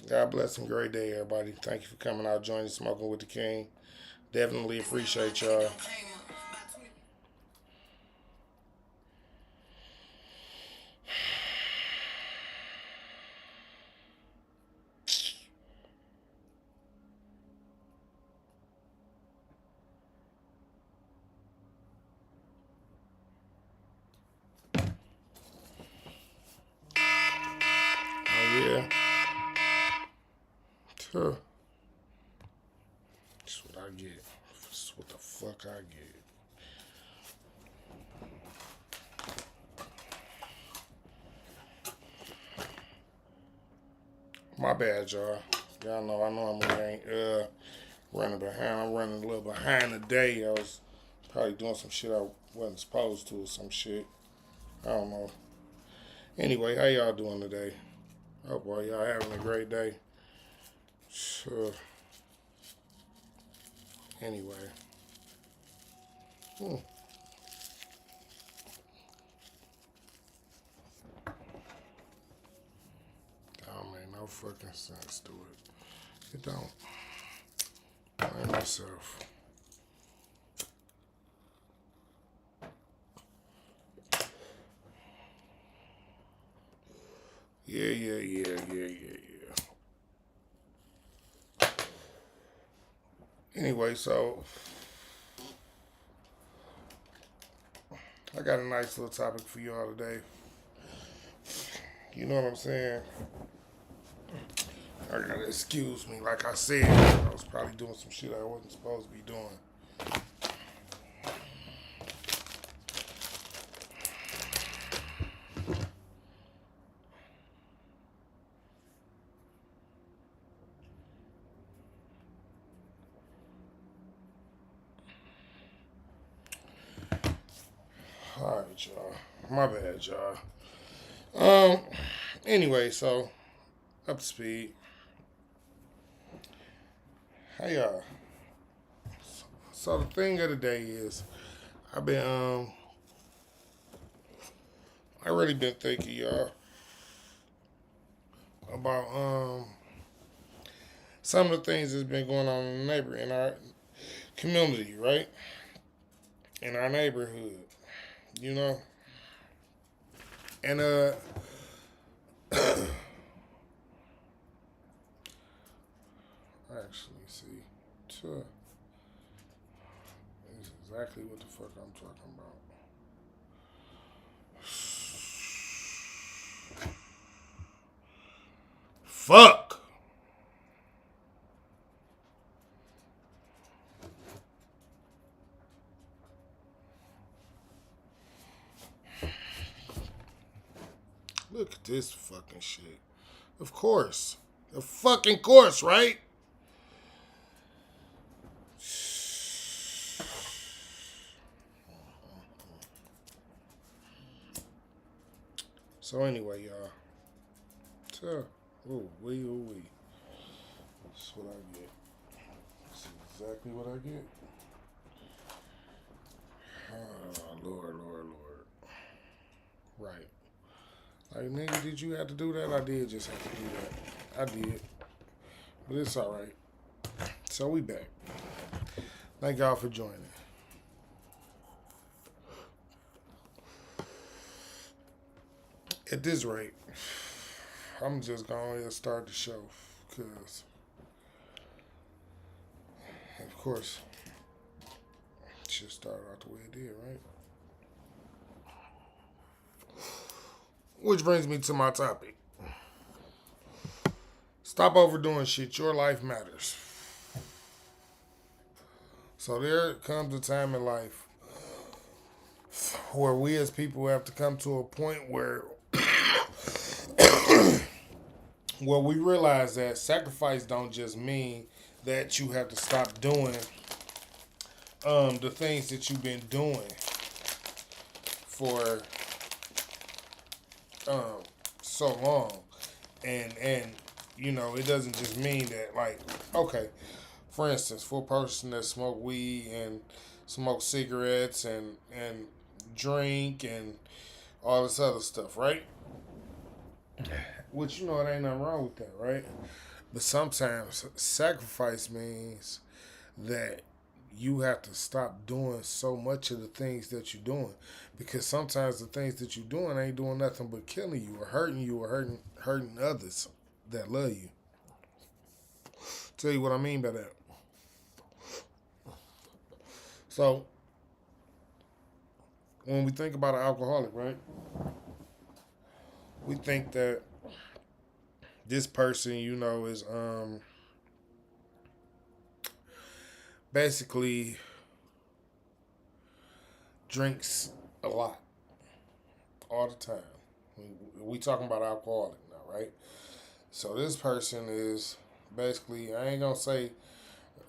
God bless and great day, everybody. Thank you for coming out, joining Smoking with the King. Definitely appreciate y'all. Oh, yeah. Huh. That's what I get. That's what the fuck I get. My bad, y'all. Y'all know I normally ain't running behind. I'm running a little behind today. I was probably doing some shit I wasn't supposed to or some shit. I don't know. Anyway, how y'all doing today? Oh boy, y'all having a great day. Sure. Anyway. Hmm. That don't make no fucking sense to it. It don't. Blame myself. Yeah. Anyway, so I got a nice little topic for y'all today. You know what I'm saying? I gotta excuse me. Like I said, I was probably doing some shit I wasn't supposed to be doing. All right, y'all. My bad, y'all. Um. Anyway, so up to speed. Hey, y'all. So the thing of the day is, I've been I really been thinking, y'all, about some of the things that's been going on in our community, right? In our neighborhood, you know. And actually, see, tuh, is exactly what the fuck I'm talking about. Fuck. Look at this fucking shit. Of course. Of fucking course, right? So anyway, y'all. Tuh. Ooh wee. That's what I get. That's exactly what I get. Oh, Lord. Right. Like, nigga, did you have to do that? I did just have to do that. I did. But it's alright. So we back. Thank y'all for joining. At this rate, I'm just going to start the show. Because, of course, it should start out the way it did, right? Which brings me to my topic. Stop overdoing shit. Your life matters. So there comes a time in life where we as people have to come to a point where we realize that sacrifice don't just mean that you have to stop doing the things that you've been doing for um, so long, and it doesn't just mean that, like, okay, for instance, for a person that smoke weed and smoke cigarettes and drink and all this other stuff, right? Which it ain't nothing wrong with that, right? But sometimes sacrifice means that you have to stop doing so much of the things that you're doing, because sometimes the things that you're doing ain't doing nothing but killing you or hurting others that love you. Tell you what I mean by that. So when we think about an alcoholic, right? We think that this person, is basically drinks a lot all the time. We talking about alcoholic now, right? So this person is basically, I ain't gonna say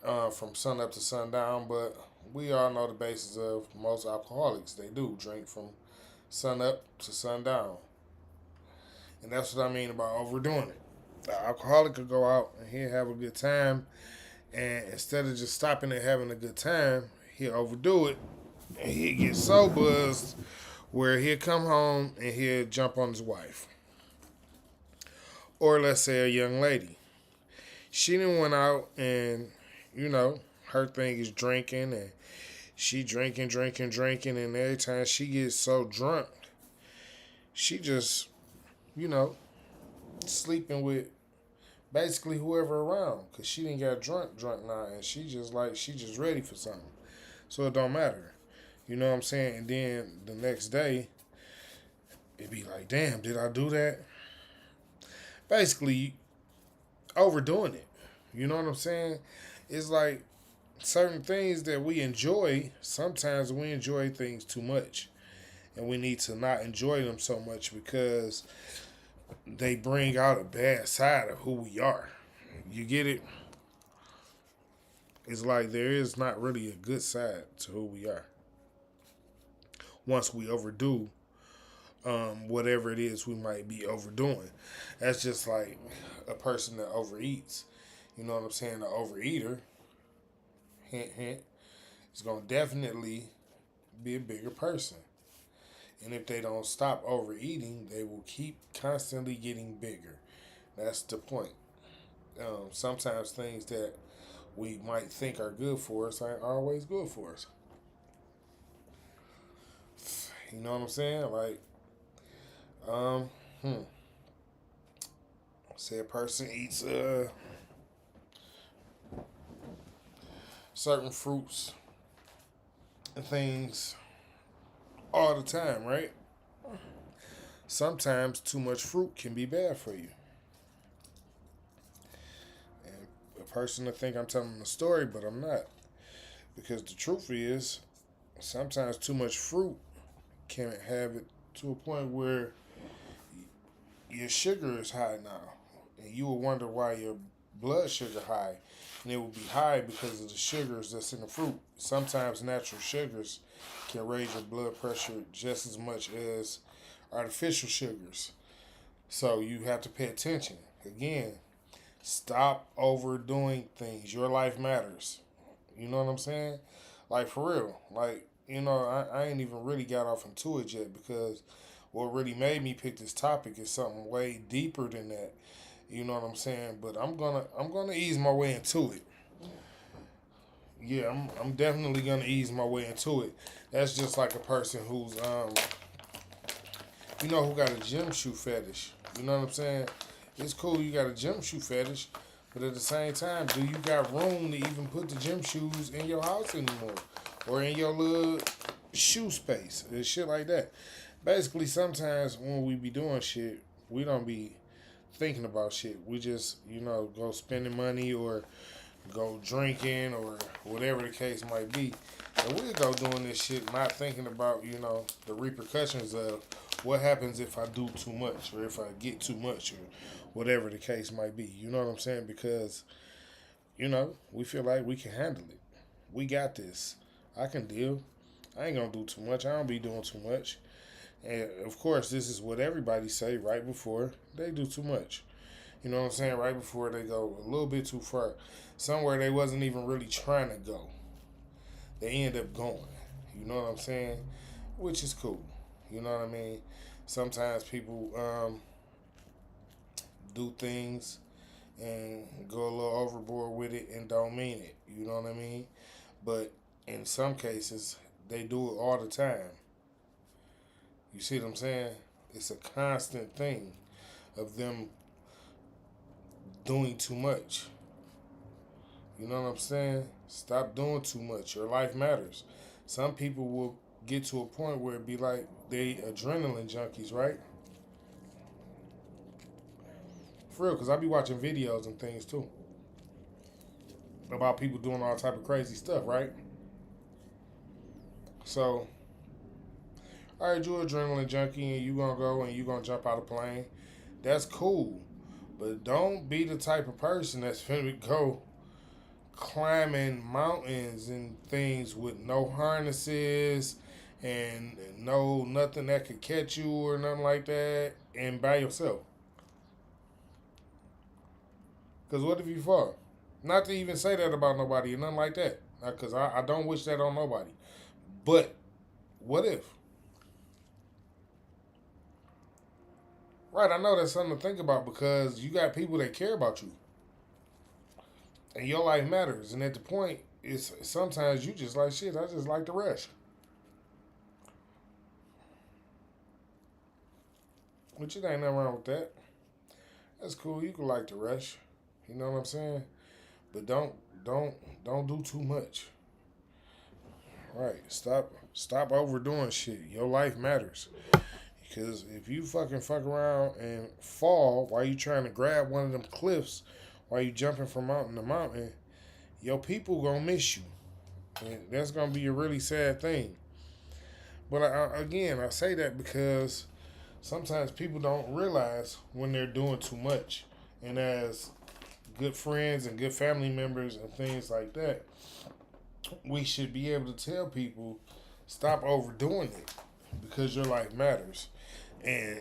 from sun up to sundown, but we all know the basis of most alcoholics. They do drink from sun up to sundown, and that's what I mean about overdoing it. The alcoholic could go out and he'll have a good time, and instead of just stopping and having a good time, he'll overdo it, and he'll get so buzzed where he'll come home and he'll jump on his wife. Or let's say a young lady. She didn't went out and, her thing is drinking, and she drinking, and every time she gets so drunk, she just, you know, sleeping with basically whoever around, because she didn't get drunk now, and she just ready for something. So it don't matter. You know what I'm saying? And then the next day, it'd be like, damn, did I do that? Basically, overdoing it. You know what I'm saying? It's like certain things that we enjoy, sometimes we enjoy things too much. And we need to not enjoy them so much because they bring out a bad side of who we are. You get it? It's like there is not really a good side to who we are once we overdo whatever it is we might be overdoing. That's just like a person that overeats. You know what I'm saying? The overeater, hint, hint, is going to definitely be a bigger person. And if they don't stop overeating, they will keep constantly getting bigger. That's the point. Sometimes things that we might think are good for us aren't always good for us. You know what I'm saying? Like, um, hmm. Say a person eats certain fruits and things all the time, right? Sometimes too much fruit can be bad for you. And a person to think I'm telling a story, but I'm not. Because the truth is, sometimes too much fruit can have it to a point where your sugar is high now. And you will wonder why your blood sugar high. And it will be high because of the sugars that's in the fruit. Sometimes natural sugars can raise your blood pressure just as much as artificial sugars. So you have to pay attention. Again, stop overdoing things. Your life matters. You know what I'm saying? Like, for real. Like, I ain't even really got off into it yet, because what really made me pick this topic is something way deeper than that. You know what I'm saying? But I'm gonna ease my way into it. Yeah, I'm definitely gonna ease my way into it. That's just like a person who's who got a gym shoe fetish. You know what I'm saying? It's cool you got a gym shoe fetish, but at the same time, do you got room to even put the gym shoes in your house anymore? Or in your little shoe space and shit like that. Basically, sometimes when we be doing shit, we don't be thinking about shit. We just, go spending money or go drinking or whatever the case might be. And we go doing this shit not thinking about, the repercussions of what happens if I do too much or if I get too much or whatever the case might be. You know what I'm saying? Because, we feel like we can handle it. We got this. I can deal. I ain't gonna do too much. I don't be doing too much. And of course, this is what everybody say right before they do too much. You know what I'm saying? Right before they go a little bit too far. Somewhere they wasn't even really trying to go. They end up going. You know what I'm saying? Which is cool. You know what I mean? Sometimes people do things and go a little overboard with it and don't mean it. You know what I mean? But in some cases, they do it all the time. You see what I'm saying? It's a constant thing of them doing too much. You know what I'm saying? Stop doing too much. Your life matters. Some people will get to a point where it be like they adrenaline junkies, right? For real, because I be watching videos and things too about people doing all type of crazy stuff, right? So, all right, you adrenaline junkie and you gonna go and you gonna jump out of a plane. That's cool, but don't be the type of person that's finna go climbing mountains and things with no harnesses and no nothing that could catch you or nothing like that and by yourself. Because what if you fall? Not to even say that about nobody or nothing like that. Because I don't wish that on nobody. But what if? Right, I know that's something to think about because you got people that care about you. And your life matters. And at the point, it's sometimes you just like shit, I just like to rush. Which it ain't nothing wrong with that. That's cool. You can like to rush. You know what I'm saying? But don't don't do too much. Right. Stop overdoing shit. Your life matters. Because if you fuck around and fall while you trying to grab one of them cliffs, while you jumping from mountain to mountain, your people gonna miss you. And that's gonna be a really sad thing. But again, I say that because sometimes people don't realize when they're doing too much. And as good friends and good family members and things like that, we should be able to tell people stop overdoing it because your life matters. And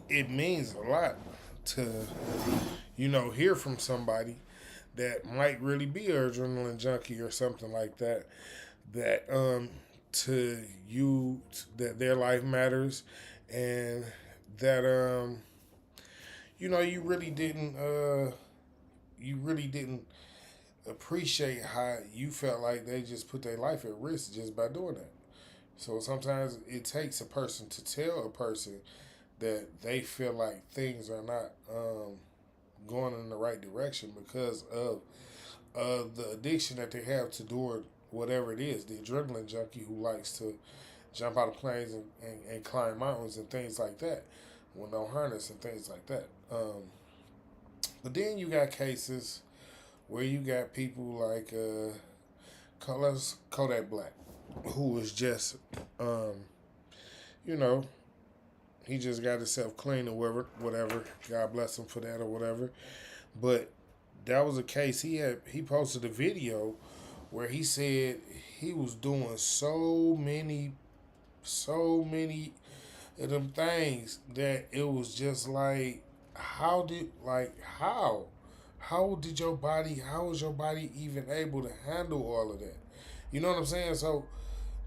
it means a lot to, hear from somebody that might really be an adrenaline junkie or something like that, that to you that their life matters and that you really didn't appreciate how you felt like they just put their life at risk just by doing that. So sometimes it takes a person to tell a person that they feel like things are not going in the right direction because of the addiction that they have to do whatever it is. The adrenaline junkie who likes to jump out of planes and climb mountains and things like that with no harness and things like that. But then you got cases where you got people like Kodak Black, who was just, um, you know, he just got himself clean or whatever. God bless him for that or whatever. But that was a case. He posted a video where he said he was doing so many of them things that it was just like, how was your body even able to handle all of that? You know what I'm saying? So,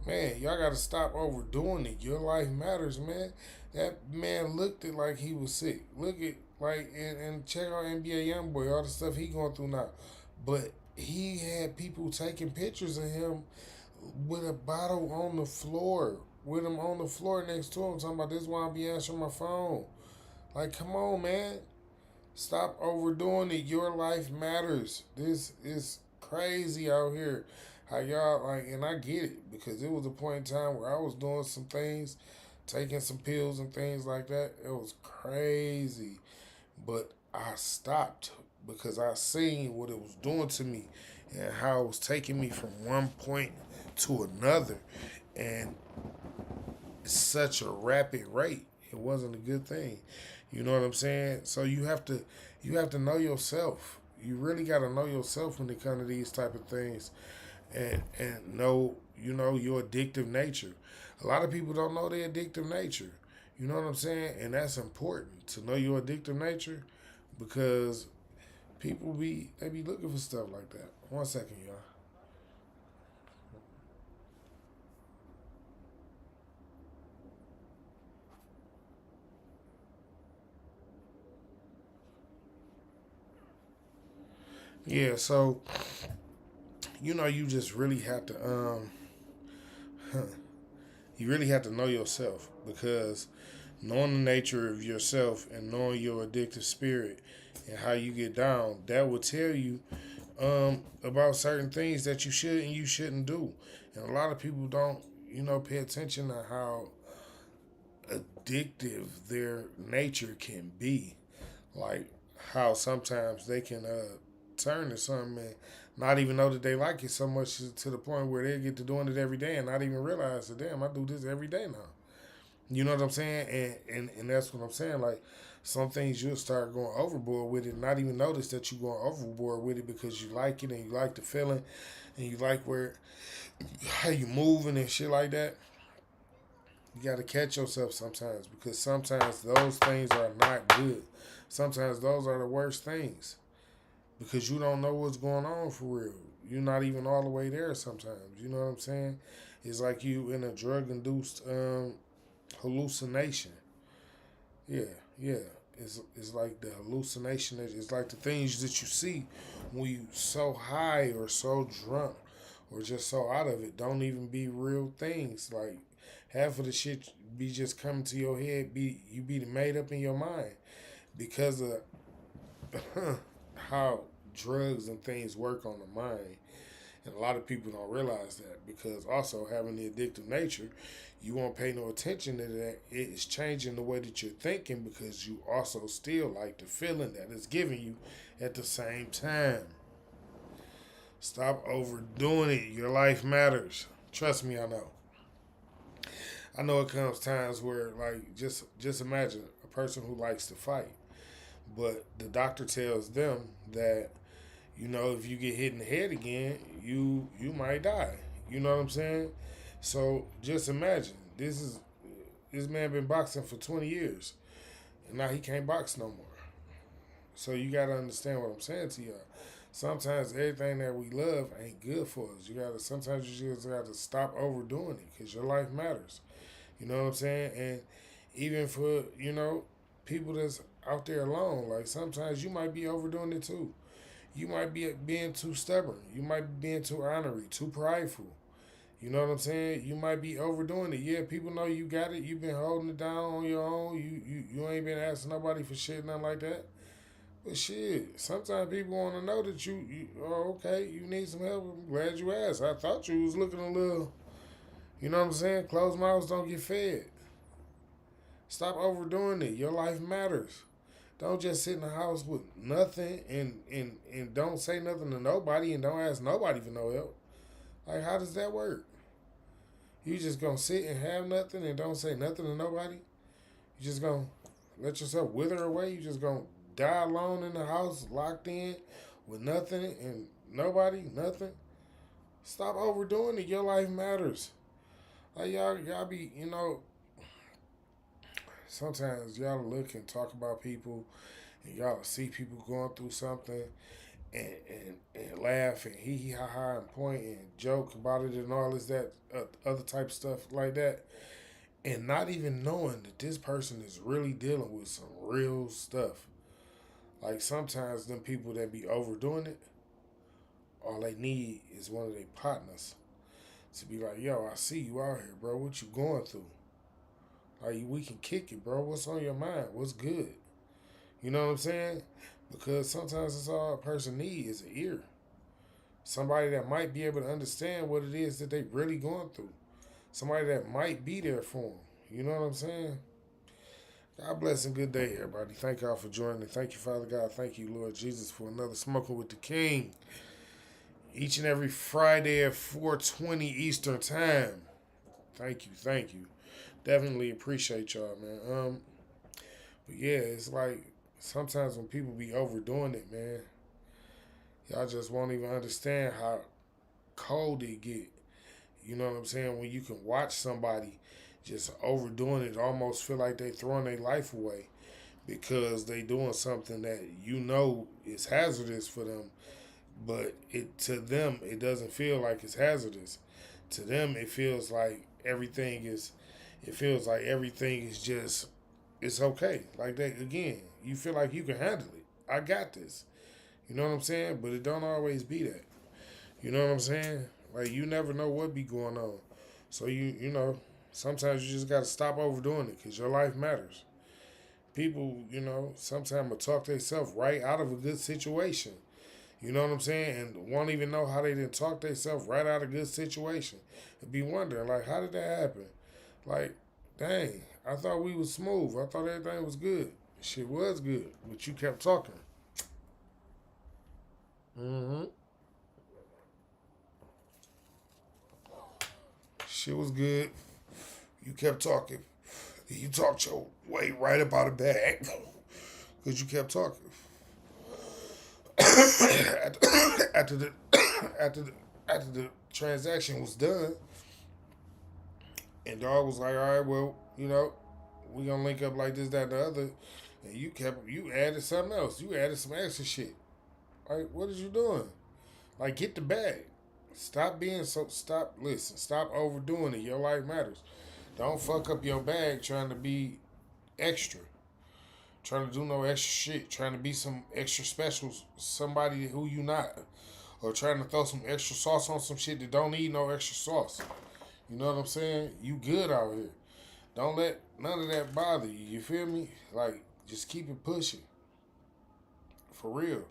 man, y'all got to stop overdoing it. Your life matters, man. That man looked it like he was sick. Look at like and check out NBA YoungBoy, all the stuff he going through now. But he had people taking pictures of him with a bottle on the floor, with him on the floor next to him, talking about this is why I be answering my phone. Like, come on, man. Stop overdoing it. Your life matters. This is crazy out here. How y'all like, and I get it because it was a point in time where I was doing some things, taking some pills and things like that. It was crazy, but I stopped because I seen what it was doing to me and how it was taking me from one point to another, and such a rapid rate. It wasn't a good thing. You know what I'm saying? So you have to know yourself. You really got to know yourself when it comes to these type of things, and know your addictive nature. A lot of people don't know their addictive nature. You know what I'm saying? And that's important to know your addictive nature because people be looking for stuff like that. 1 second, y'all. Yeah, so you just really have to you really have to know yourself, because knowing the nature of yourself and knowing your addictive spirit and how you get down, that will tell you about certain things that you should and you shouldn't do. And a lot of people don't, pay attention to how addictive their nature can be. Like how sometimes they can turn to something and not even know that they like it so much to the point where they get to doing it every day and not even realize that, damn, I do this every day now. You know what I'm saying? And that's what I'm saying. Like some things you'll start going overboard with it, not even notice that you're going overboard with it because you like it and you like the feeling and you like where how you moving and shit like that. You got to catch yourself sometimes, because sometimes those things are not good. Sometimes those are the worst things because you don't know what's going on for real. You're not even all the way there sometimes. You know what I'm saying? It's like you in a drug induced hallucination. Yeah, yeah. It's like the hallucination. It's like the things that you see when you so high or so drunk or just so out of it don't even be real things. Like half of the shit be just coming to your head. You be made up in your mind because of how drugs and things work on the mind. And a lot of people don't realize that, because also having the addictive nature, you won't pay no attention to that. It is changing the way that you're thinking because you also still like the feeling that it's giving you at the same time. Stop overdoing it. Your life matters. Trust me, I know. I know it comes times where, like, just imagine a person who likes to fight, but the doctor tells them that, if you get hit in the head again, you might die. You know what I'm saying? So just imagine this man been boxing for 20 years, and now he can't box no more. So you gotta understand what I'm saying to y'all. Sometimes everything that we love ain't good for us. Sometimes you just gotta stop overdoing it because your life matters. You know what I'm saying? And even for people that's out there alone, like sometimes you might be overdoing it too. You might be being too stubborn. You might be being too ornery, too prideful. You know what I'm saying? You might be overdoing it. Yeah, people know you got it. You've been holding it down on your own. You ain't been asking nobody for shit, nothing like that. But shit, sometimes people want to know that okay, you need some help. I'm glad you asked. I thought you was looking a little, you know what I'm saying? Closed mouths don't get fed. Stop overdoing it. Your life matters. Don't just sit in the house with nothing and don't say nothing to nobody and don't ask nobody for no help. Like, how does that work? You just gonna sit and have nothing and don't say nothing to nobody? You just gonna let yourself wither away? You just gonna die alone in the house, locked in with nothing and nobody, nothing? Stop overdoing it. Your life matters. Like, y'all be, sometimes y'all look and talk about people and y'all see people going through something and laugh and hee hee ha ha and point and joke about it and all this that other type of stuff like that, and not even knowing that this person is really dealing with some real stuff. Like sometimes them people that be overdoing it, all they need is one of their partners to be like, yo, I see you out here, bro. What you going through? Like, we can kick it, bro. What's on your mind? What's good? You know what I'm saying? Because sometimes that's all a person needs is an ear. Somebody that might be able to understand what it is that they really going through. Somebody that might be there for them. You know what I'm saying? God bless and good day, everybody. Thank y'all for joining. Thank you, Father God. Thank you, Lord Jesus, for another Smoking with the King. Each and every Friday at 4:20 Eastern Time. Thank you, thank you. Definitely appreciate y'all, man. But yeah, it's like sometimes when people be overdoing it, man, y'all just won't even understand how cold it get. You know what I'm saying? When you can watch somebody just overdoing it, almost feel like they throwing their life away because they doing something that is hazardous for them, but it to them it doesn't feel like it's hazardous. To them it feels like everything is just it's okay. Like that again, you feel like you can handle it. I got this. You know what I'm saying? But it don't always be that. You know what I'm saying? Like you never know what be going on. So you know, sometimes you just gotta stop overdoing it because your life matters. People, you know, sometimes will talk themselves right out of a good situation. You know what I'm saying? And won't even know how they didn't talk themselves right out of a good situation. And be wondering, like, how did that happen? Like, dang, I thought we was smooth. I thought everything was good. Shit was good, but you kept talking. Mm-hmm. Shit was good. You kept talking. You talked your way right about a bag. Because you kept talking. after the after the after the transaction was done, and dog was like, all right, well, you know, we gonna link up like this, that, and the other. And you added something else. You added some extra shit. Like, what is you doing? Like, get the bag. Stop overdoing it. Your life matters. Don't fuck up your bag trying to be extra. Trying to do no extra shit. Trying to be some extra special somebody who you not. Or trying to throw some extra sauce on some shit that don't need no extra sauce. You know what I'm saying? You good out here. Don't let none of that bother you. You feel me? Like, just keep it pushing. For real.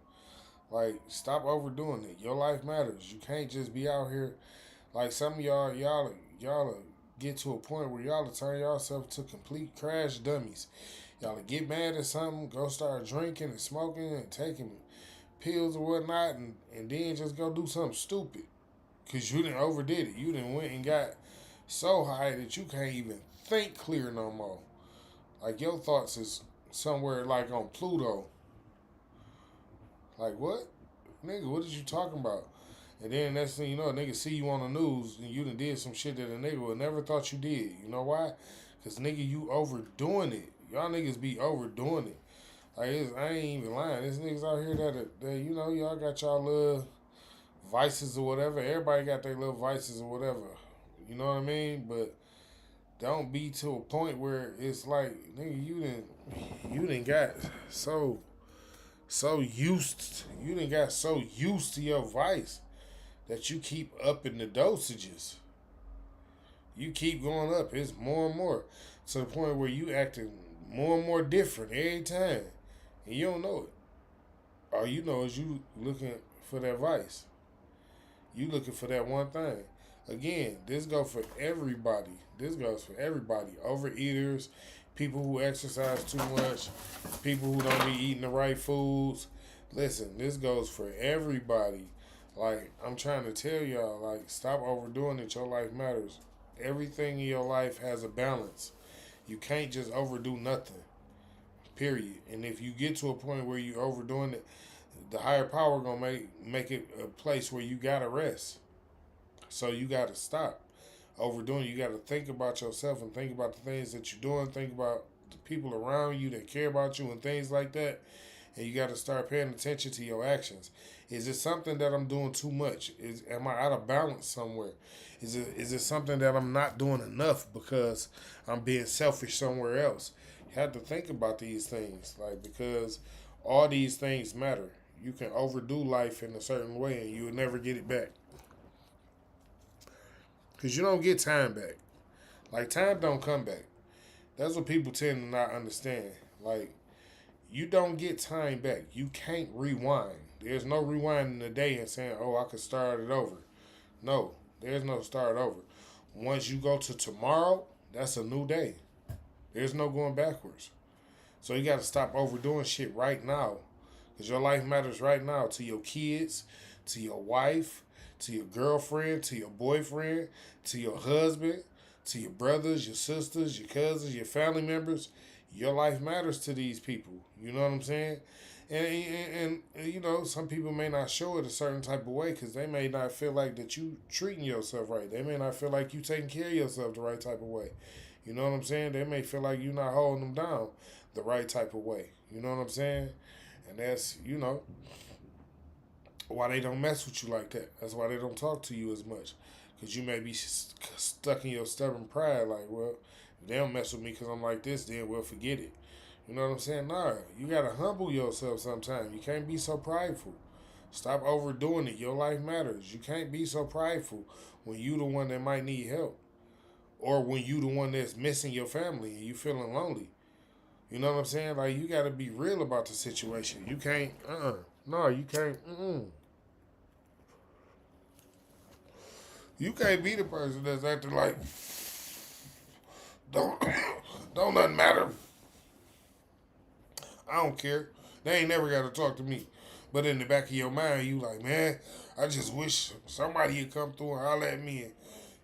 Like, stop overdoing it. Your life matters. You can't just be out here like some of y'all get to a point where y'all turn yourself to complete crash dummies. Y'all get mad at something, go start drinking and smoking and taking pills or whatnot, and then just go do something stupid. Cause you didn't overdid it. You didn't went and got so high that you can't even think clear no more. Like your thoughts is somewhere like on Pluto. Like what? Nigga, what is you talking about? And then next thing you know, a nigga see you on the news and you done did some shit that a nigga would never thought you did. You know why? Cause nigga, you overdoing it. Y'all niggas be overdoing it. Like I ain't even lying. There's niggas out here that you know y'all got y'all little vices or whatever. Everybody got their little vices or whatever. You know what I mean? But don't be to a point where it's like nigga, you didn't got so used. You didn't got so used to your vice that you keep upping the dosages. You keep going up. It's more and more to the point where you acting more and more different every time, and you don't know it. All you know is you looking for that vice. You looking for that one thing. Again, this goes for everybody. This goes for everybody. Overeaters, people who exercise too much, people who don't be eating the right foods. Listen, this goes for everybody. Like, I'm trying to tell y'all, like, stop overdoing it. Your life matters. Everything in your life has a balance. You can't just overdo nothing. Period. And if you get to a point where you overdoing it, the higher power gonna make it a place where you gotta rest. So you gotta stop overdoing it. You gotta think about yourself and think about the things that you're doing. Think about the people around you that care about you and things like that. And you gotta start paying attention to your actions. Is it something that I'm doing too much? Am I out of balance somewhere? Is it something that I'm not doing enough because I'm being selfish somewhere else? You have to think about these things, like because all these things matter. You can overdo life in a certain way and you'll never get it back. Because you don't get time back. Like, time don't come back. That's what people tend to not understand. Like, you don't get time back. You can't rewind. There's no rewinding the day and saying, oh, I could start it over. No, there's no start over. Once you go to tomorrow, that's a new day. There's no going backwards. So you got to stop overdoing shit right now. Because your life matters right now to your kids, to your wife, to your girlfriend, to your boyfriend, to your husband, to your brothers, your sisters, your cousins, your family members. Your life matters to these people. You know what I'm saying? And you know, some people may not show it a certain type of way because they may not feel like that you treating yourself right. They may not feel like you taking care of yourself the right type of way. You know what I'm saying? They may feel like you not holding them down the right type of way. You know what I'm saying? And that's, you know, why they don't mess with you like that. That's why they don't talk to you as much. Because you may be stuck in your stubborn pride. Like, well, if they don't mess with me because I'm like this, then we'll forget it. You know what I'm saying? Nah, you got to humble yourself sometimes. You can't be so prideful. Stop overdoing it. Your life matters. You can't be so prideful when you the one that might need help, or when you the one that's missing your family and you feeling lonely. You know what I'm saying? Like, you got to be real about the situation. You can't. No, you can't. You can't be the person that's acting like don't don't nothing matter. I don't care. They ain't never got to talk to me. But in the back of your mind, you like, man, I just wish somebody would come through and holler at me.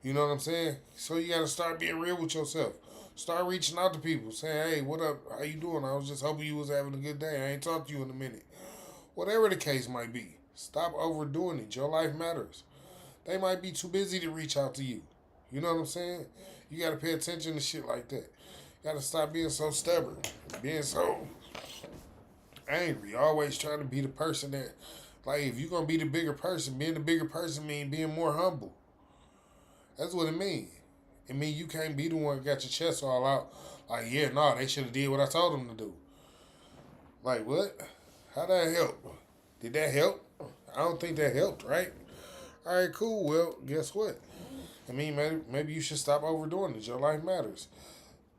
You know what I'm saying? So you got to start being real with yourself. Start reaching out to people, saying, hey, what up? How you doing? I was just hoping you was having a good day. I ain't talked to you in a minute. Whatever the case might be, stop overdoing it. Your life matters. They might be too busy to reach out to you. You know what I'm saying? You got to pay attention to shit like that. You got to stop being so stubborn, being so angry, always trying to be the person that, like, if you're gonna be the bigger person, being the bigger person mean being more humble. That's what it mean. It mean you can't be the one that got your chest all out. Like, yeah, no, they should have did what I told them to do. Like, what? How that help? Did that help? I don't think that helped, right? All right, cool. Well, guess what? I mean, maybe you should stop overdoing it. Your life matters.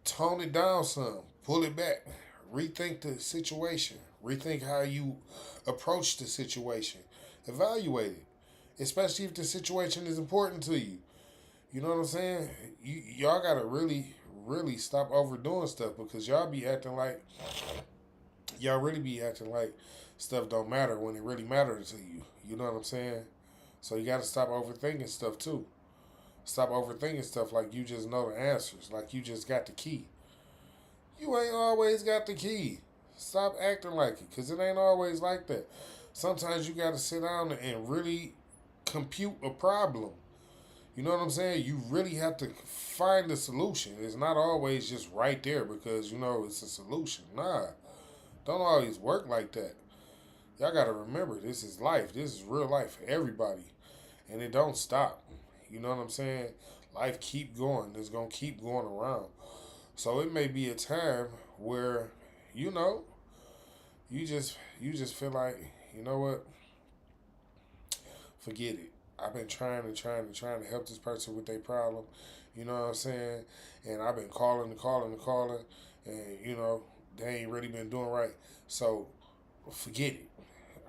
Tone it down some. Pull it back. Rethink the situation. Rethink how you approach the situation. Evaluate it. Especially if the situation is important to you. You know what I'm saying? Y'all gotta really, really stop overdoing stuff, because y'all really be acting like stuff don't matter when it really matters to you. You know what I'm saying? So you gotta stop overthinking stuff too. Stop overthinking stuff like you just know the answers, like you just got the key. You ain't always got the key. Stop acting like it, because it ain't always like that. Sometimes you got to sit down and really compute a problem. You know what I'm saying? You really have to find a solution. It's not always just right there because, it's a solution. Nah, don't always work like that. Y'all got to remember, this is life. This is real life for everybody. And it don't stop. You know what I'm saying? Life keep going. It's going to keep going around. So it may be a time where, you know, you just feel like, you know what? Forget it. I've been trying to help this person with their problem. You know what I'm saying? And I've been calling and they ain't really been doing right. So forget it.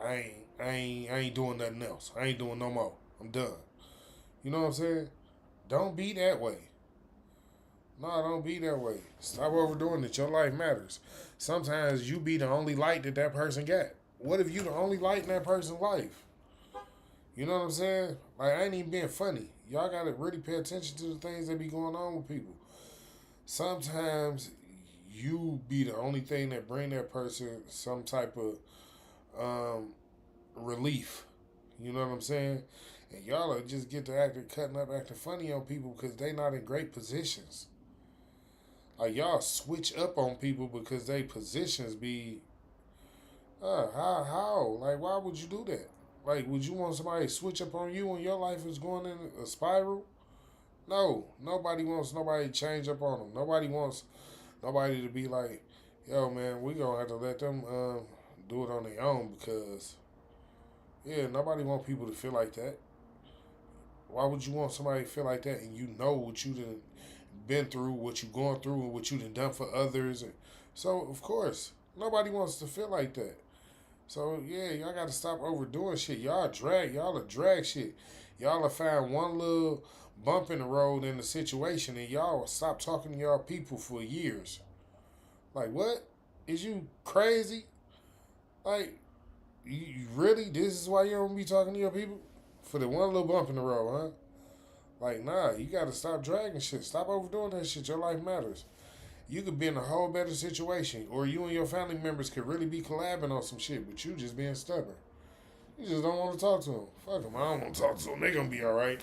I ain't doing nothing else. I ain't doing no more. I'm done. You know what I'm saying? Don't be that way. No, don't be that way. Stop overdoing it. Your life matters. Sometimes you be the only light that person got. What if you the only light in that person's life? You know what I'm saying? Like, I ain't even being funny. Y'all gotta really pay attention to the things that be going on with people. Sometimes you be the only thing that bring that person some type of relief. You know what I'm saying? And y'all just get to cutting up, acting funny on people because they not in great positions. Like, y'all switch up on people because they positions be, how? Like, why would you do that? Like, would you want somebody to switch up on you when your life is going in a spiral? No, nobody wants nobody to change up on them. Nobody wants nobody to be like, yo, man, we gonna have to let them do it on their own because, yeah, nobody want people to feel like that. Why would you want somebody to feel like that and you know what you done been through, what you going through, and what you done for others? And so, of course, nobody wants to feel like that. So, yeah, y'all got to stop overdoing shit. Y'all a drag shit. Y'all will find one little bump in the road in the situation and y'all will stop talking to y'all people for years. Like, what? Is you crazy? Like, you really? This is why you don't be talking to your people? For the one little bump in the road, huh? Like, nah, you got to stop dragging shit. Stop overdoing that shit. Your life matters. You could be in a whole better situation, or you and your family members could really be collabing on some shit, but you just being stubborn. You just don't want to talk to them. Fuck them. I don't want to talk to them. They gonna be all right.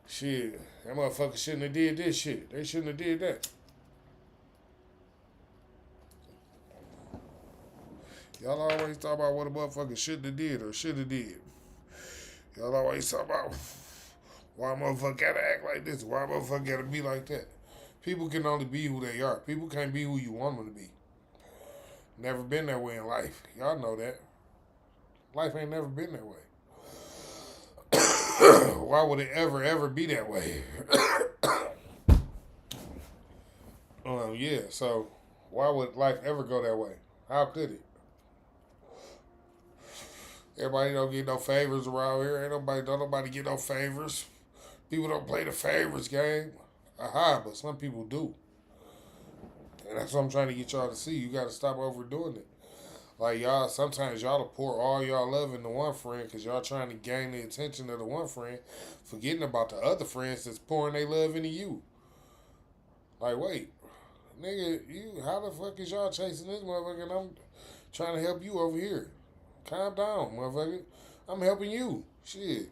Shit, that motherfucker shouldn't have did this shit. They shouldn't have did that. Y'all always talk about what a motherfucker shouldn't have did or should have did. Y'all always talk about why a motherfucker gotta act like this, why a motherfucker gotta be like that. People can only be who they are. People can't be who you want them to be. Never been that way in life. Y'all know that. Life ain't never been that way. Why would it ever be that way? Yeah. So why would life ever go that way? How could it? Everybody don't get no favors around here. Don't nobody get no favors. People don't play the favors game. Aha, but some people do. And that's what I'm trying to get y'all to see. You got to stop overdoing it. Like y'all, sometimes y'all to pour all y'all love into one friend because y'all trying to gain the attention of the one friend, forgetting about the other friends that's pouring their love into you. Like, wait, nigga, you how the fuck is y'all chasing this motherfucker and I'm trying to help you over here? Calm down, motherfucker. I'm helping you. Shit.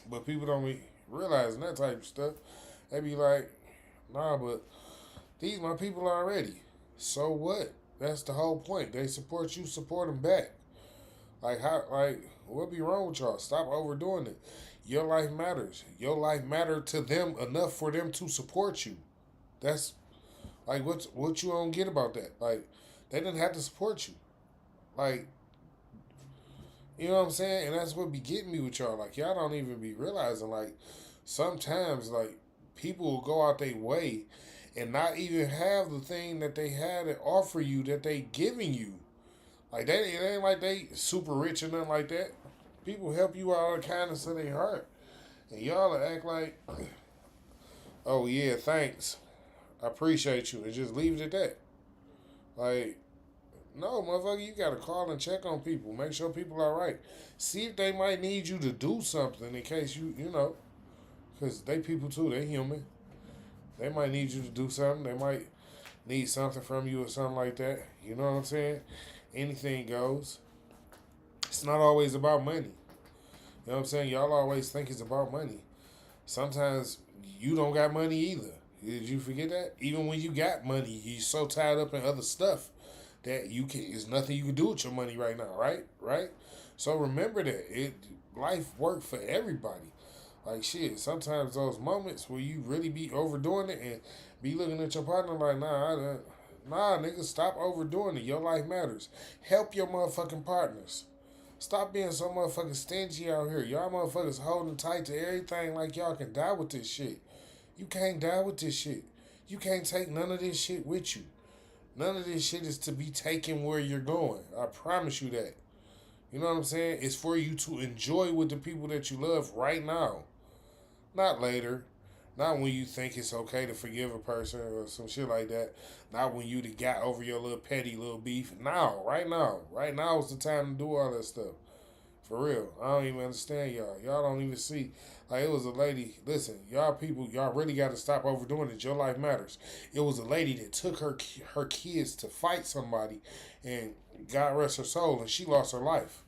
But people don't be realizing that type of stuff. They be like, nah, but these my people already. So what? That's the whole point. They support you, support them back. What be wrong with y'all? Stop overdoing it. Your life matters. Your life mattered to them enough for them to support you. That's like what you don't get about that. Like they didn't have to support you. Like you know what I'm saying? And that's what be getting me with y'all. Like y'all don't even be realizing like sometimes like people will go out their way and not even have the thing that they had to offer you that they giving you. Like it ain't like they super rich or nothing like that. People help you out of the kindness of their heart. And y'all act like, oh yeah, thanks. I appreciate you. And just leave it at that. Like, no, motherfucker, you gotta call and check on people. Make sure people are right. See if they might need you to do something in case you know. Because they people too, they human. They might need you to do something. They might need something from you or something like that. You know what I'm saying? Anything goes. It's not always about money. You know what I'm saying? Y'all always think it's about money. Sometimes you don't got money either. Did you forget that? Even when you got money, you're so tied up in other stuff that you can. There's nothing you can do with your money right now, right? Right. So remember that life works for everybody. Like shit. Sometimes those moments where you really be overdoing it and be looking at your partner like, nah, nigga, stop overdoing it. Your life matters. Help your motherfucking partners. Stop being so motherfucking stingy out here. Y'all motherfuckers holding tight to everything like y'all can die with this shit. You can't die with this shit. You can't take none of this shit with you. None of this shit is to be taken where you're going. I promise you that. You know what I'm saying? It's for you to enjoy with the people that you love right now. Not later. Not when you think it's okay to forgive a person or some shit like that. Not when you got over your little petty little beef. Now, right now. Right now is the time to do all that stuff. For real. I don't even understand y'all. Y'all don't even see. Like, it was a lady. Listen, y'all people, y'all really got to stop overdoing it. Your life matters. It was a lady that took her kids to fight somebody, and God rest her soul, and she lost her life.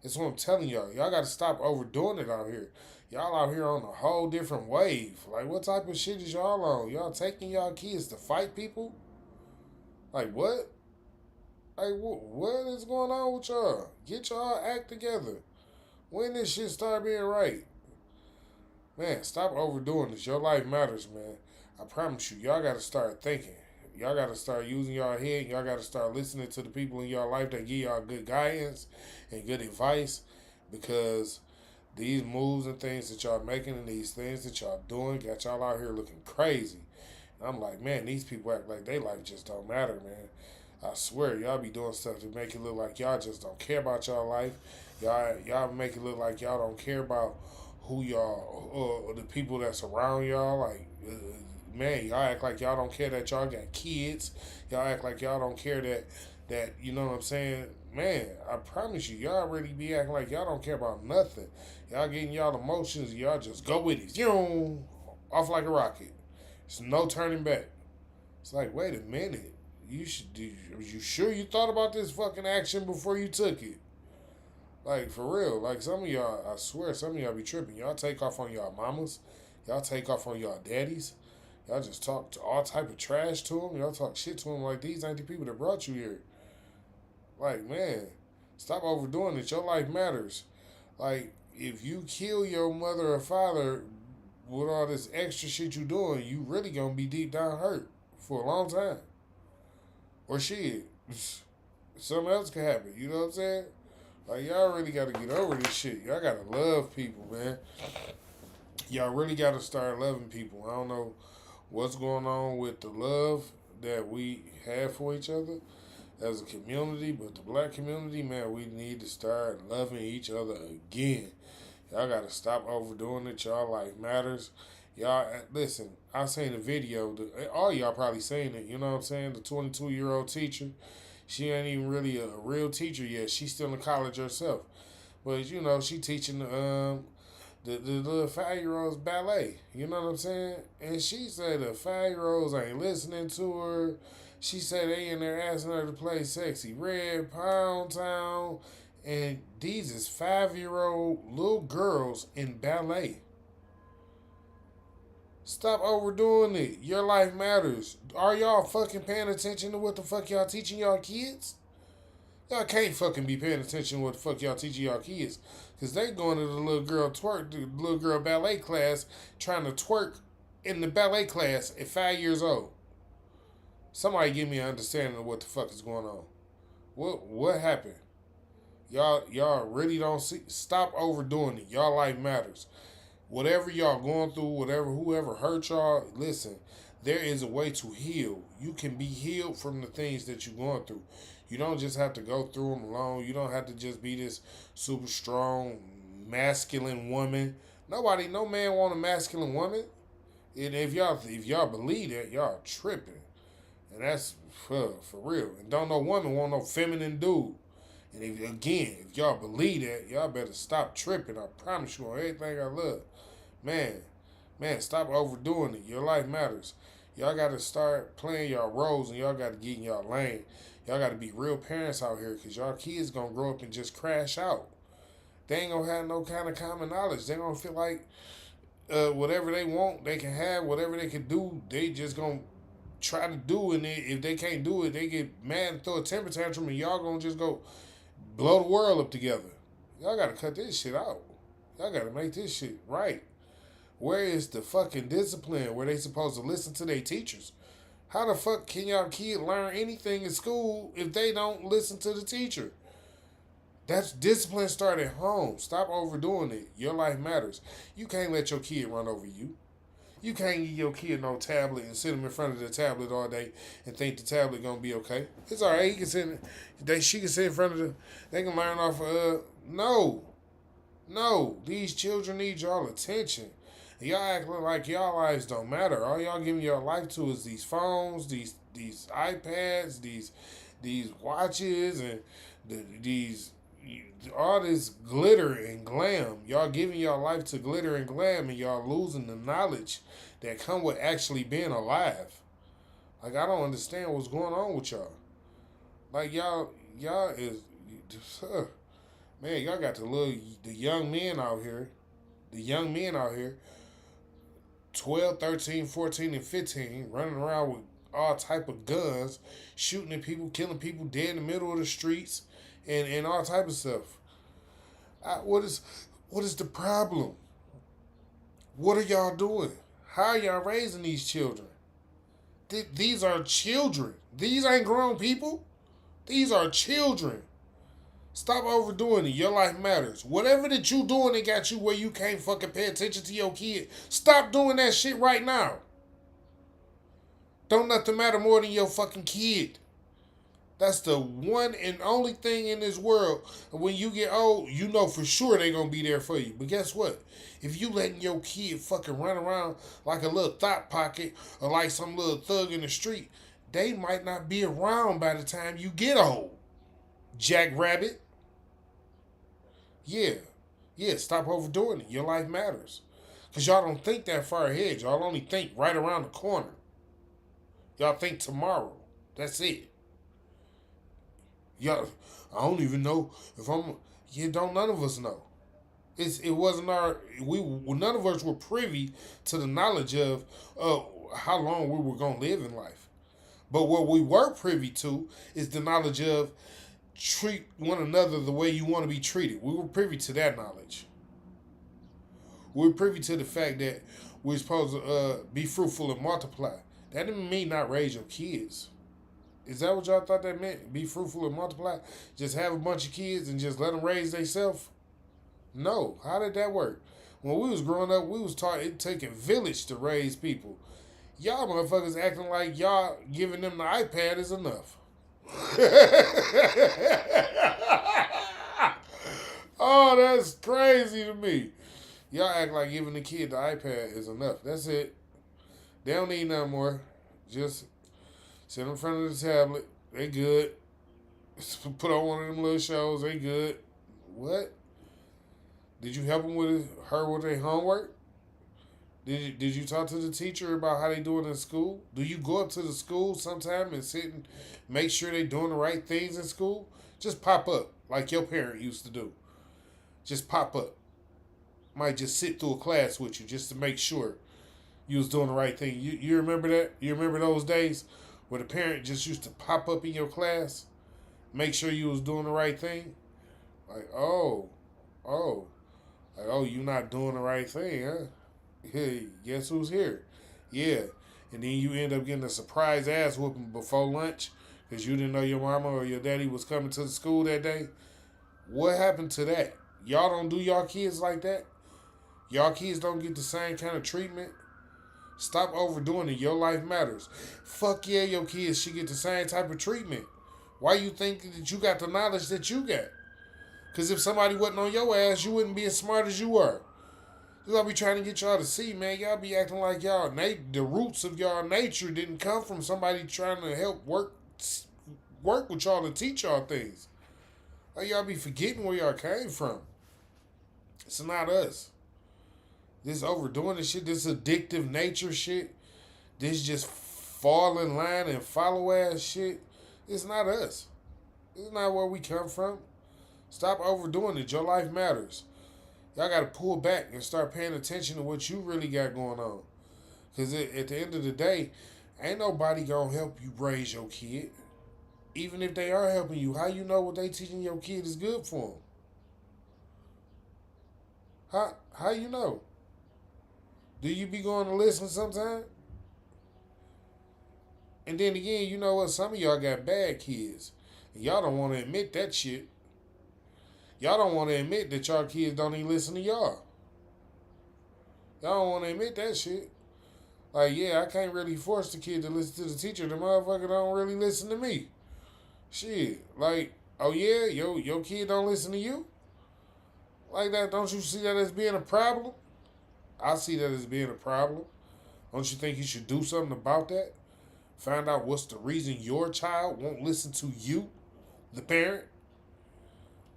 That's what I'm telling y'all. Y'all got to stop overdoing it out here. Y'all out here on a whole different wave. Like, what type of shit is y'all on? Y'all taking y'all kids to fight people? Like, what? Like, what is going on with y'all? Get y'all act together. When this shit start being right? Man, stop overdoing this. Your life matters, man. I promise you. Y'all got to start thinking. Y'all got to start using y'all head. Y'all got to start listening to the people in y'all life that give y'all good guidance and good advice, because these moves and things that y'all making and these things that y'all doing got y'all out here looking crazy. And I'm like, man, these people act like they life just don't matter, man. I swear, y'all be doing stuff to make it look like y'all just don't care about y'all life. Y'all make it look like y'all don't care about who y'all, the people that's around y'all. Like, man, y'all act like y'all don't care that y'all got kids. Y'all act like y'all don't care that you know what I'm saying. Man, I promise you, y'all really be acting like y'all don't care about nothing. Y'all getting y'all emotions, y'all just go with it. You know, off like a rocket. It's no turning back. It's like, wait a minute. You sure you thought about this fucking action before you took it? Like, for real. Like, some of y'all, I swear, some of y'all be tripping. Y'all take off on y'all mamas. Y'all take off on y'all daddies. Y'all just talk to all type of trash to them. Y'all talk shit to them like these ain't the people that brought you here. Like, man, stop overdoing it. Your life matters. Like, if you kill your mother or father with all this extra shit you doing, you really gonna be deep down hurt for a long time. Or shit, something else could happen. You know what I'm saying? Like, y'all really got to get over this shit. Y'all got to love people, man. Y'all really got to start loving people. I don't know what's going on with the love that we have for each other as a community, but the black community, man, we need to start loving each other again. Y'all got to stop overdoing it. Y'all life matters. Y'all, listen, I seen a video. All y'all probably seen it. You know what I'm saying? The 22-year-old teacher. She ain't even really a real teacher yet. She's still in college herself. But, you know, she teaching the little 5-year-olds ballet. You know what I'm saying? And she said the 5-year-olds ain't listening to her. She said they in there asking her to play Sexy Red, Pound Town. And these is 5-year-old little girls in ballet. Stop overdoing it. Your life matters. Are y'all fucking paying attention to what the fuck y'all teaching y'all kids? Y'all can't fucking be paying attention to what the fuck y'all teaching y'all kids. Because they going to the little girl twerk, the little girl ballet class, trying to twerk in the ballet class at 5 years old. Somebody give me an understanding of what the fuck is going on. What happened? Y'all really don't see. Stop overdoing it. Y'all life matters. Whatever y'all going through, whoever hurt y'all, listen, there is a way to heal. You can be healed from the things that you're going through. You don't just have to go through them alone. You don't have to just be this super strong, masculine woman. No man want a masculine woman. And if y'all believe that, y'all tripping. And that's for real. And don't no woman want no feminine dude. And if y'all believe that, y'all better stop tripping. I promise you on everything I love. Man, stop overdoing it. Your life matters. Y'all got to start playing y'all roles and y'all got to get in y'all lane. Y'all got to be real parents out here because y'all kids going to grow up and just crash out. They ain't going to have no kind of common knowledge. They going to feel like whatever they want, they can have. Whatever they can do, they just going to try to do. And if they can't do it, they get mad and throw a temper tantrum and y'all going to just go blow the world up together. Y'all got to cut this shit out. Y'all got to make this shit right. Where is the fucking discipline where they supposed to listen to their teachers? How the fuck can y'all kid learn anything in school if they don't listen to the teacher? That's discipline start at home. Stop overdoing it. Your life matters. You can't let your kid run over you. You can't give your kid no tablet and sit him in front of the tablet all day and think the tablet gonna be okay. It's alright. He can sit. She can sit in front of the. They can learn off. No. These children need y'all attention. Y'all acting like y'all lives don't matter. All y'all giving your life to is these phones, these iPads, these watches, and these all this glitter and glam. Y'all giving y'all life to glitter and glam, and y'all losing the knowledge that come with actually being alive. Like, I don't understand what's going on with y'all. Like, y'all is, man, y'all got the young men out here. The young men out here 12, 13, 14, and 15 running around with all type of guns, shooting at people, killing people dead in the middle of the streets, and all type of stuff. What is the problem? What are y'all doing? How are y'all raising these children? These are children. These ain't grown people. These are children. Stop overdoing it. Your life matters. Whatever that you doing that got you where you can't fucking pay attention to your kid, stop doing that shit right now. Don't nothing matter more than your fucking kid. That's the one and only thing in this world. When you get old, you know for sure they gonna be there for you. But guess what? If you letting your kid fucking run around like a little thought pocket or like some little thug in the street, they might not be around by the time you get old. Jackrabbit. Yeah, stop overdoing it. Your life matters. Because y'all don't think that far ahead. Y'all only think right around the corner. Y'all think tomorrow. That's it. Y'all, I don't even know if I'm, none of us know. It wasn't none of us were privy to the knowledge of how long we were going to live in life. But what we were privy to is the knowledge of treat one another the way you want to be treated. We were privy to that knowledge. We were privy to the fact that we're supposed to be fruitful and multiply. That didn't mean not raise your kids. Is that what y'all thought that meant? Be fruitful and multiply? Just have a bunch of kids and just let them raise themselves? No. How did that work? When we was growing up, we was taught it take a village to raise people. Y'all motherfuckers acting like y'all giving them the iPad is enough. Oh, that's crazy to me. Y'all act like giving the kid the iPad is enough. That's it. They don't need nothing more. Just sit in front of the tablet. They good. Put on one of them little shows. They good. What? Did you help them with her with their homework? Did you talk to the teacher about how they doing in school? Do you go up to the school sometime and sit and make sure they doing the right things in school? Just pop up like your parent used to do. Just pop up. Might just sit through a class with you just to make sure you was doing the right thing. You remember that? You remember those days where the parent just used to pop up in your class, make sure you was doing the right thing? Like, oh, like, oh, you not doing the right thing, huh? Hey, guess who's here? Yeah. And then you end up getting a surprise ass whooping before lunch because you didn't know your mama or your daddy was coming to the school that day. What happened to that? Y'all don't do y'all kids like that? Y'all kids don't get the same kind of treatment? Stop overdoing it. Your life matters. Fuck yeah, your kids should get the same type of treatment. Why you think that you got the knowledge that you got? Because if somebody wasn't on your ass, you wouldn't be as smart as you were. This I be trying to get y'all to see, man. Y'all be acting like y'all the roots of y'all nature didn't come from somebody trying to help work with y'all and teach y'all things. Like y'all be forgetting where y'all came from. It's not us. This overdoing this shit, this addictive nature shit, this just fall in line and follow ass shit. It's not us. It's not where we come from. Stop overdoing it. Your life matters. Y'all got to pull back and start paying attention to what you really got going on. Because at the end of the day, ain't nobody going to help you raise your kid. Even if they are helping you, how you know what they teaching your kid is good for them? How you know? Do you be going to listen sometime? And then again, you know what? Some of y'all got bad kids. And y'all don't want to admit that shit. Y'all don't want to admit that y'all kids don't even listen to y'all. Y'all don't want to admit that shit. Like, yeah, I can't really force the kid to listen to the teacher. The motherfucker don't really listen to me. Shit. Like, oh yeah, your kid don't listen to you? Like that, don't you see that as being a problem? I see that as being a problem. Don't you think you should do something about that? Find out what's the reason your child won't listen to you, the parent.